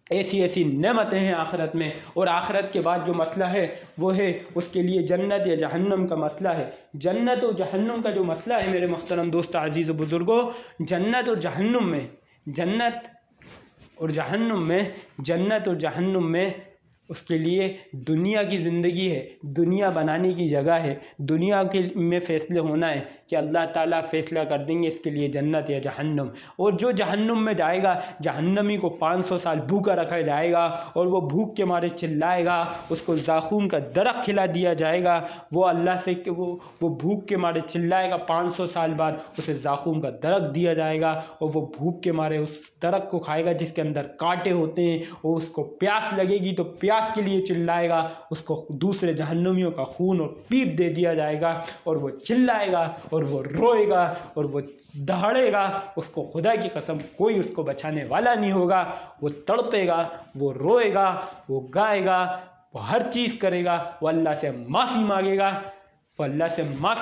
S1: ایسی ایسی نعمتیں ہیں آخرت میں، اور آخرت کے بعد جو مسئلہ ہے وہ ہے اس کے لیے جنت یا جہنم کا مسئلہ ہے۔ جنت اور جہنم کا جو مسئلہ ہے میرے محترم دوست عزیز و بزرگوں، جنت اور جہنم میں، جنت اور جہنم میں اس کے لیے دنیا کی زندگی ہے، دنیا بنانے کی جگہ ہے، دنیا کے میں فیصلے ہونا ہے کہ اللہ تعالیٰ فیصلہ کر دیں گے اس کے لیے جنت یا جہنم۔ اور جو جہنم میں جائے گا، جہنمی کو 500 سال بھوکا رکھا جائے گا، اور وہ بھوک کے مارے چلائے گا، اس کو زاقوم کا درخت کھلا دیا جائے گا، وہ اللہ سے وہ بھوک کے مارے چلائے گا، 500 سال بعد اسے زاقوم کا درخت دیا جائے گا، اور وہ بھوک کے مارے اس درخت کو کھائے گا جس کے اندر کانٹے ہوتے ہیں، اور اس کو پیاس لگے گی تو پیاس کے لیے چلائے گا، اس کو دوسرے جہنمیوں کا خون اور پیپ دے دیا جائے گا، اور وہ چلائے گا اور وہ روئے گا اور وہ دہاڑے گا، اس کو خدا کی قسم کوئی اس کو بچانے والا نہیں ہوگا، وہ تڑپے گا، وہ روئے گا، وہ گائے گا، وہ ہر چیز کرے گا، وہ اللہ سے معافی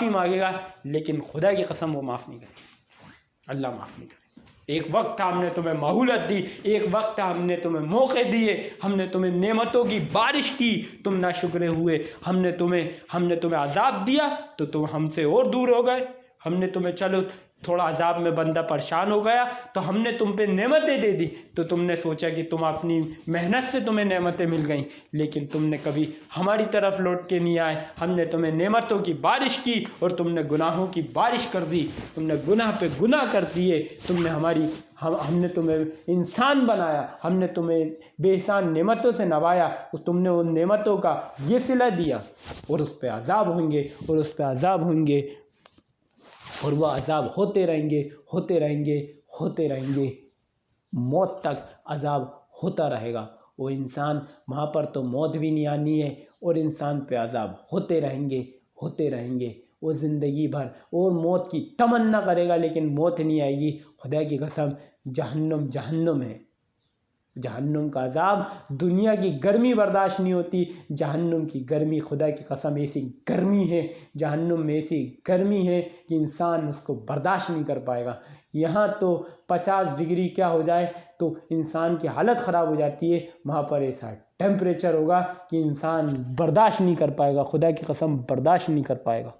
S1: مانگے گا، لیکن خدا کی قسم وہ معاف نہیں کرے گا، اللہ معاف نہیں کرے گا۔ ایک وقت تھا ہم نے تمہیں مہولت دی، ایک وقت تھا ہم نے تمہیں موقع دیے، ہم نے تمہیں نعمتوں کی بارش کی، تم ناشکرے ہوئے، ہم نے تمہیں عذاب دیا تو تم ہم سے اور دور ہو گئے، ہم نے تمہیں چلو تھوڑا عذاب میں بندہ پریشان ہو گیا تو ہم نے تم پہ نعمتیں دے دی، تو تم نے سوچا کہ تم اپنی محنت سے تمہیں نعمتیں مل گئیں، لیکن تم نے کبھی ہماری طرف لوٹ کے نہیں آئے، ہم نے تمہیں نعمتوں کی بارش کی اور تم نے گناہوں کی بارش کر دی، تم نے گناہ پہ گناہ کر دیے، ہم نے تمہیں انسان بنایا، ہم نے تمہیں بے احسان نعمتوں سے نوایا، تم نے ان نعمتوں کا یہ صلہ دیا، اور اس پہ عذاب ہوں گے، اور وہ عذاب ہوتے رہیں گے، موت تک عذاب ہوتا رہے گا۔ وہ انسان وہاں پر تو موت بھی نہیں آنی ہے، اور انسان پہ عذاب ہوتے رہیں گے، وہ زندگی بھر، اور موت کی تمنا کرے گا لیکن موت نہیں آئے گی۔ خدا کی قسم جہنم ہے، جہنم کا عذاب، دنیا کی گرمی برداشت نہیں ہوتی، جہنم کی گرمی، خدا کی قسم ایسی گرمی ہے، جہنم میں ایسی گرمی ہے کہ انسان اس کو برداشت نہیں کر پائے گا۔ یہاں تو 50 ڈگری کیا ہو جائے تو انسان کی حالت خراب ہو جاتی ہے، وہاں پر ایسا ٹیمپریچر ہوگا کہ انسان برداشت نہیں کر پائے گا، خدا کی قسم برداشت نہیں کر پائے گا۔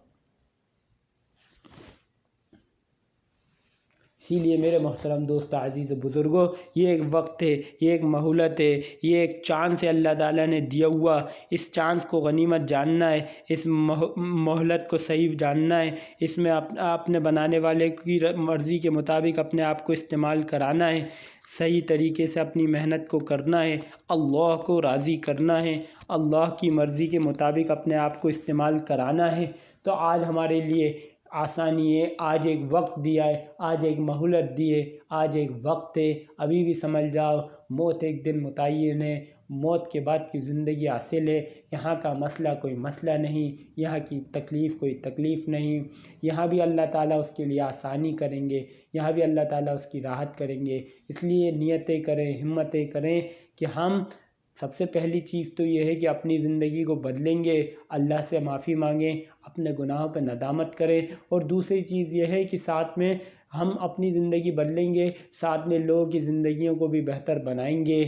S1: اسی لیے میرے محترم دوست عزیز بزرگوں، یہ ایک وقت ہے، یہ ایک مہولت ہے، یہ ایک چانس ہے اللہ تعالیٰ نے دیا ہوا، اس چانس کو غنیمت جاننا ہے، اس مہلت کو صحیح جاننا ہے، اس میں اپنے بنانے والے کی مرضی کے مطابق اپنے آپ کو استعمال کرانا ہے، صحیح طریقے سے اپنی محنت کو کرنا ہے، اللہ کو راضی کرنا ہے، اللہ کی مرضی کے مطابق اپنے آپ کو استعمال کرانا ہے۔ تو آج ہمارے لیے آسانی ہے، آج ایک وقت دیا ہے، آج ایک مہلت دی ہے، آج ایک وقت ہے، ابھی بھی سمجھ جاؤ موت ایک دن متعین ہے، موت کے بعد کی زندگی حاصل ہے، یہاں کا مسئلہ کوئی مسئلہ نہیں، یہاں کی تکلیف کوئی تکلیف نہیں، یہاں بھی اللہ تعالیٰ اس کے لیے آسانی کریں گے، یہاں بھی اللہ تعالیٰ اس کی راحت کریں گے۔ اس لیے نیتیں کریں، ہمتیں کریں کہ ہم سب سے پہلی چیز تو یہ ہے کہ اپنی زندگی کو بدلیں گے، اللہ سے معافی مانگیں، اپنے گناہوں پہ ندامت کریں، اور دوسری چیز یہ ہے کہ ساتھ میں ہم اپنی زندگی بدلیں گے، ساتھ میں لوگوں کی زندگیوں کو بھی بہتر بنائیں گے۔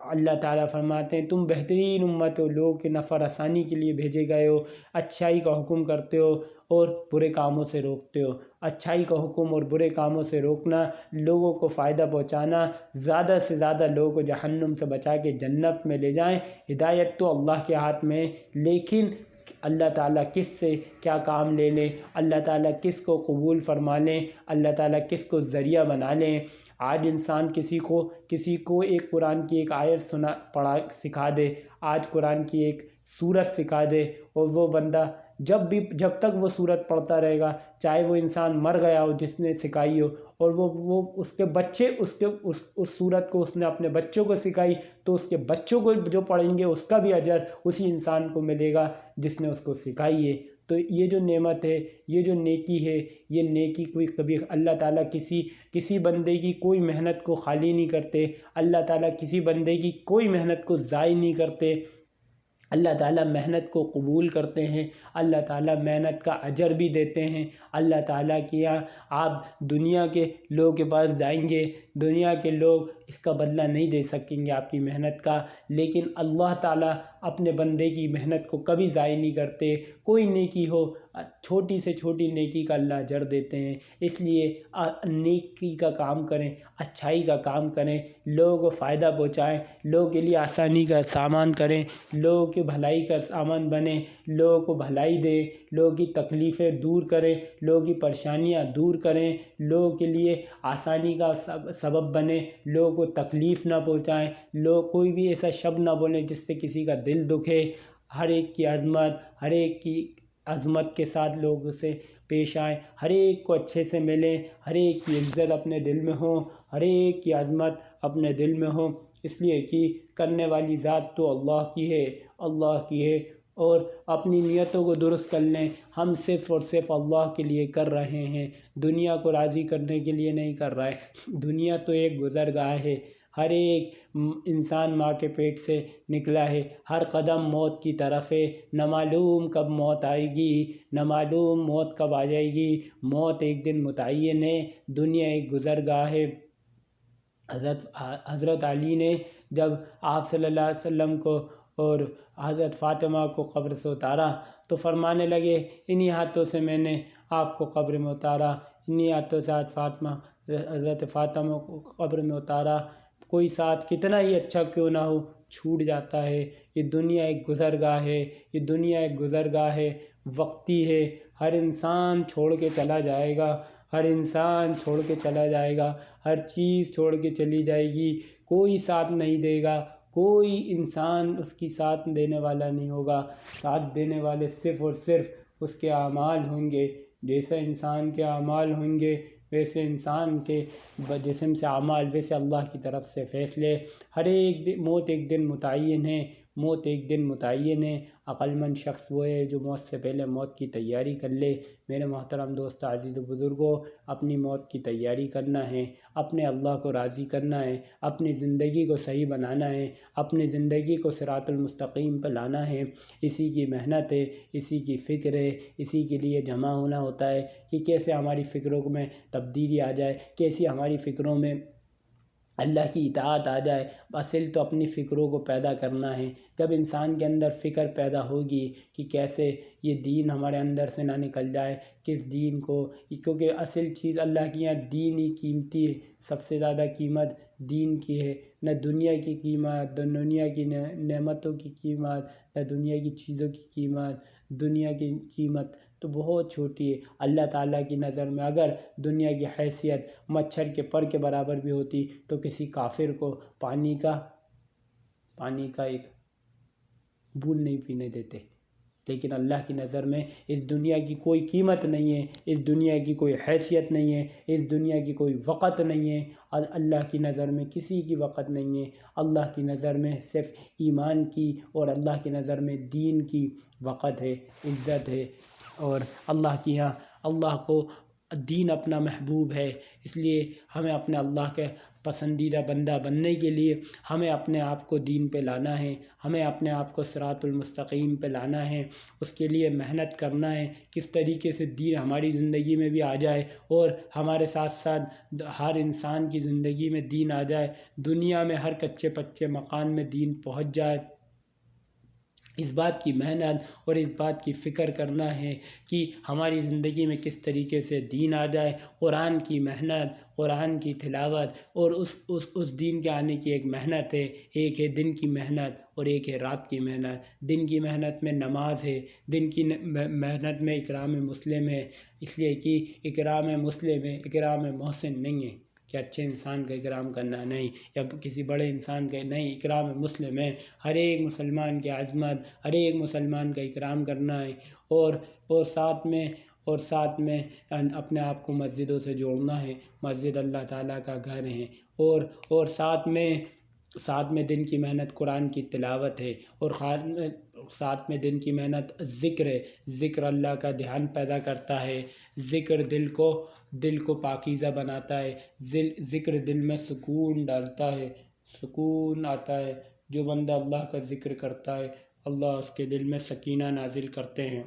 S1: اللہ تعالیٰ فرماتے ہیں تم بہترین امت ہو، لوگوں کے نفع رسانی کے لیے بھیجے گئے ہو، اچھائی کا حکم کرتے ہو اور برے کاموں سے روکتے ہو۔ اچھائی کا حکم اور برے کاموں سے روکنا، لوگوں کو فائدہ پہنچانا، زیادہ سے زیادہ لوگوں کو جہنم سے بچا کے جنت میں لے جائیں۔ ہدایت تو اللہ کے ہاتھ میں ہے، لیکن اللہ تعالیٰ کس سے کیا کام لے لیں، اللہ تعالیٰ کس کو قبول فرما لیں، اللہ تعالیٰ کس کو ذریعہ بنا لیں۔ آج انسان کسی کو ایک قرآن کی ایک آیت سکھا دے، آج قرآن کی ایک سورت سکھا دے، اور وہ بندہ جب تک وہ سورت پڑھتا رہے گا، چاہے وہ انسان مر گیا ہو جس نے سکھائی ہو، اور وہ اس کے بچے اس سورت کو اس نے اپنے بچوں کو سکھائی، تو اس کے بچوں کو جو پڑھیں گے اس کا بھی اجر اسی انسان کو ملے گا جس نے اس کو سکھائی ہے۔ تو یہ جو نعمت ہے، یہ جو نیکی ہے، یہ نیکی کوئی کبھی اللہ تعالیٰ کسی بندے کی کوئی محنت کو خالی نہیں کرتے، اللہ تعالیٰ کسی بندے کی کوئی محنت کو ضائع نہیں کرتے۔
S2: اللہ تعالیٰ محنت کو قبول کرتے ہیں، اللہ تعالیٰ محنت کا اجر بھی دیتے ہیں۔ اللہ تعالیٰ کے یہاں آپ دنیا کے لوگوں کے پاس جائیں گے، دنیا کے لوگ اس کا بدلہ نہیں دے سکیں گے آپ کی محنت کا، لیکن اللہ تعالیٰ اپنے بندے کی محنت کو کبھی ضائع نہیں کرتے۔ کوئی نیکی ہو، چھوٹی سے چھوٹی نیکی کا اللہ اجر دیتے ہیں۔ اس لیے نیکی کا کام کریں، اچھائی کا کام کریں، لوگوں کو فائدہ پہنچائیں، لوگوں کے لیے آسانی کا سامان کریں، لوگوں کی بھلائی کا سامان بنیں، لوگوں کو بھلائی دیں، لوگوں کی تکلیفیں دور کریں، لوگوں کی پریشانیاں دور کریں، لوگوں کے لیے آسانی کا سبب بنیں، لوگوں کو تکلیف نہ پہنچائیں، کوئی بھی ایسا شبد نہ بولیں جس سے کسی کا دل دکھے۔ ہر ایک کی عظمت کے ساتھ لوگوں سے پیش آئیں، ہر ایک کو اچھے سے ملیں، ہر ایک کی عزت اپنے دل میں ہو، ہر ایک کی عظمت اپنے دل میں ہو، اس لیے کہ کرنے والی ذات تو اللہ کی ہے، اور اپنی نیتوں کو درست کر لیں۔ ہم صرف اور صرف اللہ کے لیے کر رہے ہیں، دنیا کو راضی کرنے کے لیے نہیں کر رہے۔ دنیا تو ایک گزرگاہ ہے، ہر ایک انسان ماں کے پیٹ سے نکلا ہے، ہر قدم موت کی طرف ہے، نہ معلوم کب موت آئے گی، نہ معلوم موت کب آ جائے گی۔ موت ایک دن متعین ہے، دنیا ایک گزرگاہ ہے۔ حضرت علی نے جب آپ صلی اللہ علیہ وسلم کو اور حضرت فاطمہ کو قبر سے اتارا تو فرمانے لگے، انہی ہاتھوں سے میں نے آپ کو قبر میں اتارا، انہی ہاتھوں سے حضرت فاطمہ کو قبر میں اتارا۔ کوئی ساتھ کتنا ہی اچھا کیوں نہ ہو، چھوٹ جاتا ہے۔ یہ دنیا ایک گزرگاہ ہے، یہ دنیا ایک گزرگاہ ہے، وقتی ہے، ہر انسان چھوڑ کے چلا جائے گا، ہر انسان چھوڑ کے چلا جائے گا، ہر چیز چھوڑ کے چلی جائے گی، کوئی ساتھ نہیں دے گا، کوئی انسان اس کی ساتھ دینے والا نہیں ہوگا۔ ساتھ دینے والے صرف اور صرف اس کے اعمال ہوں گے۔ جیسے انسان کے اعمال ہوں گے ویسے انسان کے جسم سے اعمال، ویسے اللہ کی طرف سے فیصلے۔ ہر ایک موت ایک دن متعین ہے، موت ایک دن متعین ہے۔ عقل مند شخص وہ ہے جو موت سے پہلے موت کی تیاری کر لے۔ میرے محترم دوست، عزیز و بزرگوں، اپنی موت کی تیاری کرنا ہے، اپنے اللہ کو راضی کرنا ہے، اپنی زندگی کو صحیح بنانا ہے، اپنی زندگی کو صراط المستقیم پہ لانا ہے۔ اسی کی محنت ہے، اسی کی فکر ہے، اسی کے لیے جمع ہونا ہوتا ہے کہ کیسے ہماری فکروں میں تبدیلی آ جائے، کیسی ہماری فکروں میں اللہ کی اطاعت آ جائے۔ اصل تو اپنی فکروں کو پیدا کرنا ہے۔ جب انسان کے اندر فکر پیدا ہوگی کہ کیسے یہ دین ہمارے اندر سے نہ نکل جائے، کس دین کو، کیونکہ اصل چیز اللہ کی یہاں دین ہی قیمتی ہے، سب سے زیادہ قیمت دین کی ہے۔ نہ دنیا کی قیمت، نہ دنیا کی نعمتوں کی قیمت، نہ دنیا کی چیزوں کی قیمت، دنیا کی قیمت تو بہت چھوٹی ہے اللہ تعالیٰ کی نظر میں۔ اگر دنیا کی حیثیت مچھر کے پر کے برابر بھی ہوتی تو کسی کافر کو پانی کا ایک بوند نہیں پینے دیتے، لیکن اللہ کی نظر میں اس دنیا کی کوئی قیمت نہیں ہے، اس دنیا کی کوئی حیثیت نہیں ہے، اس دنیا کی کوئی وقت نہیں ہے، اور اللہ کی نظر میں کسی کی وقت نہیں ہے۔ اللہ کی نظر میں صرف ایمان کی اور اللہ کی نظر میں دین کی وقت ہے، عزت ہے، اور اللہ کی یہاں اللہ کو دین اپنا محبوب ہے۔ اس لیے ہمیں اپنے اللہ کے پسندیدہ بندہ بننے کے لیے ہمیں اپنے آپ کو دین پہ لانا ہے، ہمیں اپنے آپ کو صراط المستقیم پہ لانا ہے، اس کے لیے محنت کرنا ہے، کس طریقے سے دین ہماری زندگی میں بھی آ جائے اور ہمارے ساتھ ساتھ ہر انسان کی زندگی میں دین آ جائے، دنیا میں ہر کچے پچے مکان میں دین پہنچ جائے۔ اس بات کی محنت اور اس بات کی فکر کرنا ہے کہ ہماری زندگی میں کس طریقے سے دین آ جائے۔ قرآن کی محنت، قرآن کی تلاوت اور اس دین کے آنے کی ایک محنت ہے۔ ایک ہے دن کی محنت اور ایک ہے رات کی محنت۔ دن کی محنت میں نماز ہے، دن کی محنت میں اکرام مسلم ہے، اس لیے کہ اکرام مسلم ہے، اکرام محسن نہیں ہے کہ اچھے انسان کا اکرام کرنا نہیں، یا کسی بڑے انسان کا نہیں، اکرام مسلم ہے، ہر ایک مسلمان کی عظمت، ہر ایک مسلمان کا اکرام کرنا ہے، اور ساتھ میں اپنے آپ کو مسجدوں سے جوڑنا ہے۔ مسجد اللہ تعالیٰ کا گھر ہے، اور ساتھ میں دن کی محنت قرآن کی تلاوت ہے، اور ساتھ میں دن کی محنت ذکر ہے۔ ذکر اللہ کا دھیان پیدا کرتا ہے، ذکر دل کو پاکیزہ بناتا ہے، ذکر دل میں سکون ڈالتا ہے، سکون آتا ہے۔ جو بندہ اللہ کا ذکر کرتا ہے اللہ اس کے دل میں سکینہ نازل کرتے ہیں،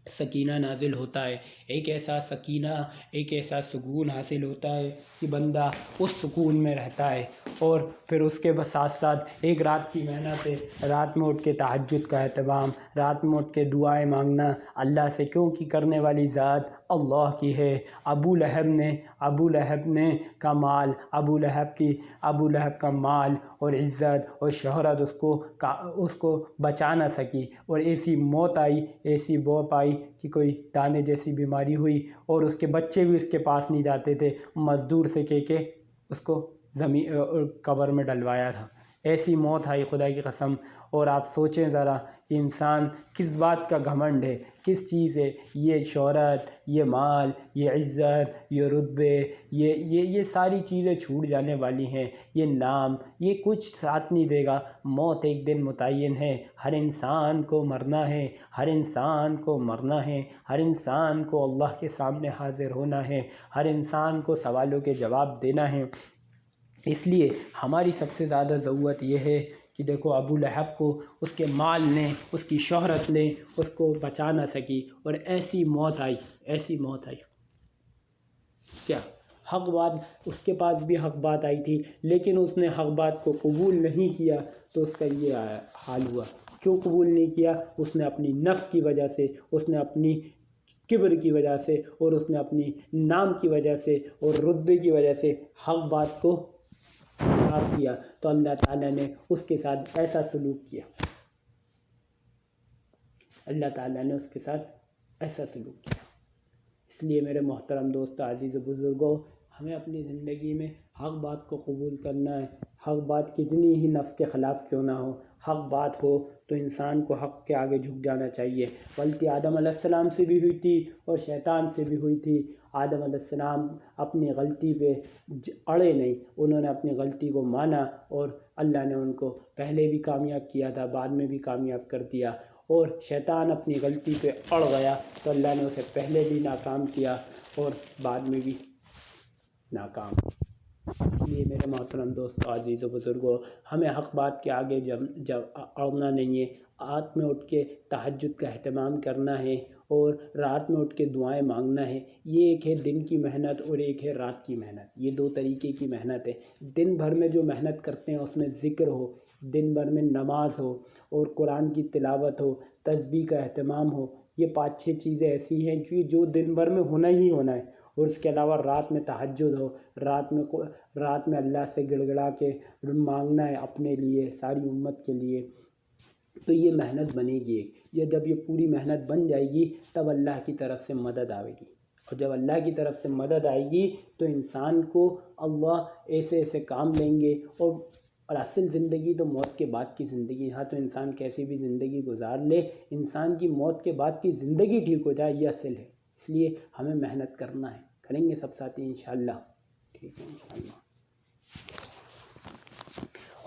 S2: سکینہ نازل ہوتا ہے، ایک ایسا سکینہ، ایک ایسا سکون حاصل ہوتا ہے کہ بندہ اس سکون میں رہتا ہے۔ اور پھر اس کے ساتھ ساتھ ایک رات کی محنت ہے، رات میں اٹھ کے تہجد کا اہتمام، رات میں اٹھ کے دعائیں مانگنا اللہ سے، کیونکہ کرنے والی ذات اللہ کی ہے۔ ابو لہب نے کا مال، ابو لہب کا مال اور عزت اور شہرت اس کو بچا نہ سکی، اور ایسی موت آئی، ایسی بوپ آئی کہ کوئی دانے جیسی بیماری ہوئی، اور اس کے بچے بھی اس کے پاس نہیں جاتے تھے، مزدور سے کہہ کے اس کو قبر میں ڈلوایا تھا۔ ایسی موت آئی خدا کی قسم۔ اور آپ سوچیں ذرا کہ انسان کس بات کا گھمنڈ ہے، کس چیز ہے، یہ شہرت، یہ مال، یہ عزت، یہ رتبے، یہ ساری چیزیں چھوٹ جانے والی ہیں، یہ نام، یہ کچھ ساتھ نہیں دے گا۔ موت ایک دن متعین ہے، ہر انسان کو مرنا ہے، ہر انسان کو مرنا ہے، ہر انسان کو اللہ کے سامنے حاضر ہونا ہے، ہر انسان کو سوالوں کے جواب دینا ہے۔ اس لیے ہماری سب سے زیادہ ضرورت یہ ہے کہ دیکھو ابو لہب کو اس کے مال نے، اس کی شہرت نے اس کو بچا نہ سکی، اور ایسی موت آئی۔ کیا حق بات، اس کے پاس بھی حق بات آئی تھی، لیکن اس نے حق بات کو قبول نہیں کیا، تو اس کا یہ حال ہوا۔ کیوں قبول نہیں کیا؟ اس نے اپنی نفس کی وجہ سے، اس نے اپنی کبر کی وجہ سے، اور اس نے اپنی نام کی وجہ سے اور رتبے کی وجہ سے حق بات کو خراب کیا، تو اللہ تعالیٰ نے اس کے ساتھ ایسا سلوک کیا۔ اس لیے میرے محترم دوستو، عزیز و بزرگوں، ہمیں اپنی زندگی میں حق بات کو قبول کرنا ہے۔ حق بات کتنی ہی نفس کے خلاف کیوں نہ ہو، حق بات ہو تو انسان کو حق کے آگے جھک جانا چاہیے۔ غلطی آدم علیہ السلام سے بھی ہوئی تھی اور شیطان سے بھی ہوئی تھی۔ آدم علیہ السلام اپنی غلطی پہ اڑے نہیں، انہوں نے اپنی غلطی کو مانا، اور اللہ نے ان کو پہلے بھی کامیاب کیا تھا، بعد میں بھی کامیاب کر دیا۔ اور شیطان اپنی غلطی پہ اڑ گیا تو اللہ نے اسے پہلے بھی ناکام کیا اور بعد میں بھی ناکام۔ اس لیے میرے محترم دوستو، عزیز و بزرگوں، ہمیں حق بات کے آگے جب اڑنا نہیں ہے، رات میں اٹھ کے تہجد کا اہتمام کرنا ہے، اور رات میں اٹھ کے دعائیں مانگنا ہے۔ یہ ایک ہے دن کی محنت اور ایک ہے رات کی محنت، یہ دو طریقے کی محنت ہے۔ دن بھر میں جو محنت کرتے ہیں اس میں ذکر ہو، دن بھر میں نماز ہو اور قرآن کی تلاوت ہو، تسبیح کا اہتمام ہو، یہ 5-6 چیزیں ایسی ہیں جو دن بھر میں ہونا ہی ہونا ہے۔ اور اس کے علاوہ رات میں تہجد ہو، رات میں اللہ سے گڑ گڑا کے مانگنا ہے اپنے لیے، ساری امت کے لیے، تو یہ محنت بنے گی۔ جب یہ پوری محنت بن جائے گی تب اللہ کی طرف سے مدد آئے گی، اور جب اللہ کی طرف سے مدد آئے گی تو انسان کو اللہ ایسے ایسے کام لیں گے۔ اور اصل زندگی تو موت کے بعد کی زندگی، ہاں تو انسان کیسی بھی زندگی گزار لے، انسان کی موت کے بعد کی زندگی ٹھیک ہو جائے، یہ اصل ہے۔ اس لیے ہمیں محنت کرنا ہے، کریں گے سب ساتھی انشاءاللہ، ٹھیک ہے انشاءاللہ۔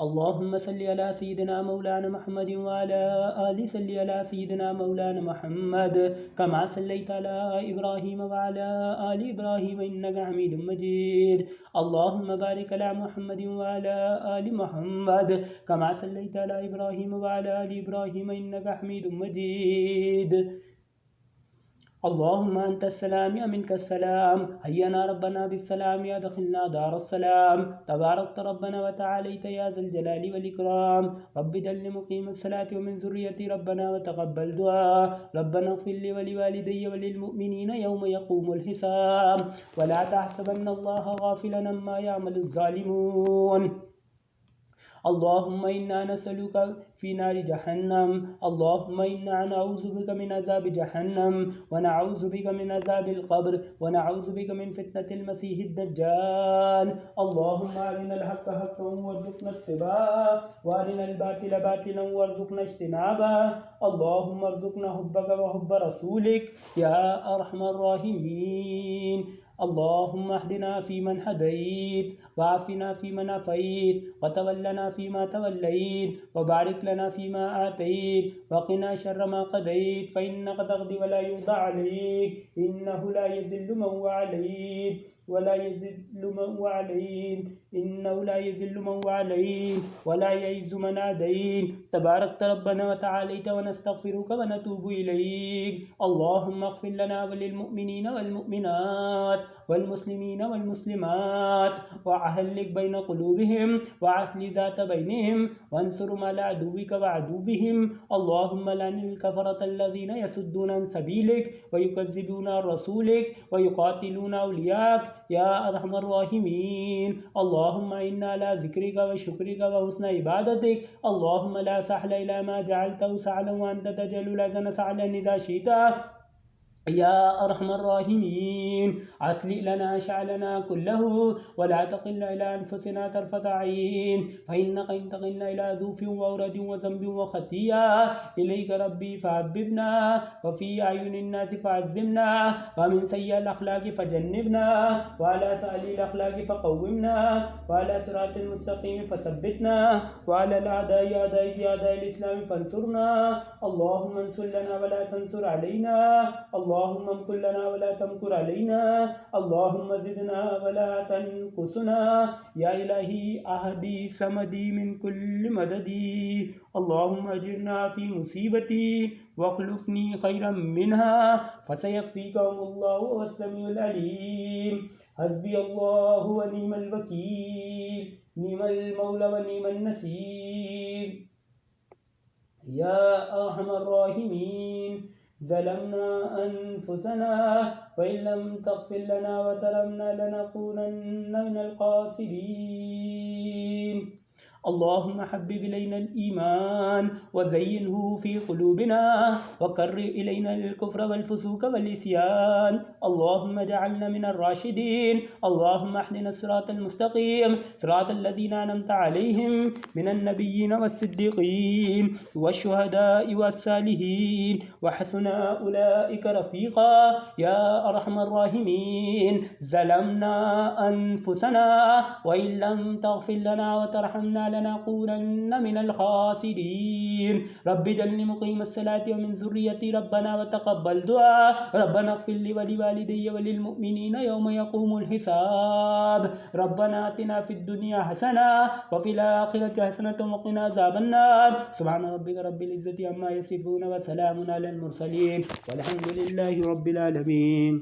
S2: اللہم صلی علی سیدنا مولانا محمد وعلی آل صلی علی سیدنا مولانا محمد کما صلیت علی ابراہیم وعلی آل ابراہیم انکا حمید مجید۔ اللہم بارک علی محمد وعلی آل محمد کما صلیت علی ابراہیم وعلی آل ابراہیم انکا حمید مجید۔ اللہم انت السلام ومنک السلام، حینا ربنا بالسلام ادخلنا دار السلام، تبارکت ربنا وتعالیت یا ذا الجلال والاکرام، رب اجعلنی مقیم الصلاة ومن ذریتی ربنا وتقبل دعاء، ربنا اغفر لی ولوالدی وللمؤمنین یوم یقوم الحساب، ولا تحسبن اللہ غافلا عما یعمل الظالمون۔ اللہم انا نسألک فی نار جہنم، اللہم انا نعوذ بک من عذاب جہنم ونعوذ بک من عذاب القبر ونعوذ بک من فتنة المسیح الدجال۔ اللہم ارنا الحق حقا وارزقنا اتباعه وارنا الباطل باطلا وارزقنا اجتنابه۔ اللہم ارزقنا حبک وحب رسولک یا ارحم الراحمین۔ اللہم اہدنا فیمن ہدیت وعافنا فیمن عافیت وتولنا فیما تولیت وبارک لنا فیما آتیت وقنا شر ما قضیت فإنک تقضی ولا یقضى علیک انہ لا یذل من والیت ولا يذل من واليت، إنه لا يذل من واليت ولا يعز من عاديت، تباركت ربنا وتعاليت، ونستغفرك ونتوب إليك. اللهم اغفر لنا وللمؤمنين والمؤمنات والمسلمين والمسلمات، وأهلك بين قلوبهم، وأصلح ذات بينهم، وانصرهم على عدوك وعدوهم. اللهم لعن الكفرة الذين يصدون عن سبيلك ويكذبون عن رسولك ويقاتلون أولياءك يا أرحم الراحمين. اللهم إنا على ذكرك وشكرك وحسن عبادتك. اللهم لا سهل إلا ما جعلته سهلا، وأنت تجعل الحزن سهلا إذا شئت يا أرحم الراحمين. أصلح لنا شأننا كله، ولا تقل إلى أنفسنا طرفة عين، فإنك إن تقل إلى ذوف وورد وذنب وخطيئة إليك ربي فحببنا، وفي أعين الناس فعزمنا، ومن سيئ الأخلاق فجنبنا، وعلى سائل الأخلاق فقومنا، وعلى صراط المستقيم فثبتنا، وعلى الأعداء أعداء الإسلام فانصرنا. اللهم انصر لنا ولا تنصر علينا، اللهم امكر لنا ولا تمكر علينا، اللهم زدنا ولا تنقصنا، يا إلهي أهدي سمدي من كل مددي. اللهم أجرنا في مصيبتي واخلفني خيرا منها، فسيكفيكهم الله وهو السميع العليم. حسبي الله ونعم الوكيل، نعم المولى ونعم النصير. يا أرحم الراحمين، ظلمنا أنفسنا، وإن لم تغفر لنا وترحمنا لنكونن من الخاسرين. اللهم حبب إلينا الإيمان وزينه في قلوبنا، وكره إلينا الكفر والفسوق والعصيان. اللهم اجعلنا من الراشدين. اللهم اهدنا الصراط المستقيم، صراط الذين أنعمت عليهم من النبيين والصديقين والشهداء والصالحين، وحسن أولئك رفيقا. يا أرحم الراحمين، ظلمنا أنفسنا، وإن لم تغفر لنا وترحمنا لنكونن من الخاسرين. رب اجعلني مقيم الصلاة ومن ذريتي، ربنا وتقبل دعاء. ربنا اغفر لي ولوالدي وللمؤمنين يوم يقوم الحساب. ربنا آتنا في الدنيا حسنة وفي الآخرة حسنة وقنا عذاب النار. سبحان ربك رب العزة عما يصفون، وسلام على المرسلين، والحمد لله رب العالمين.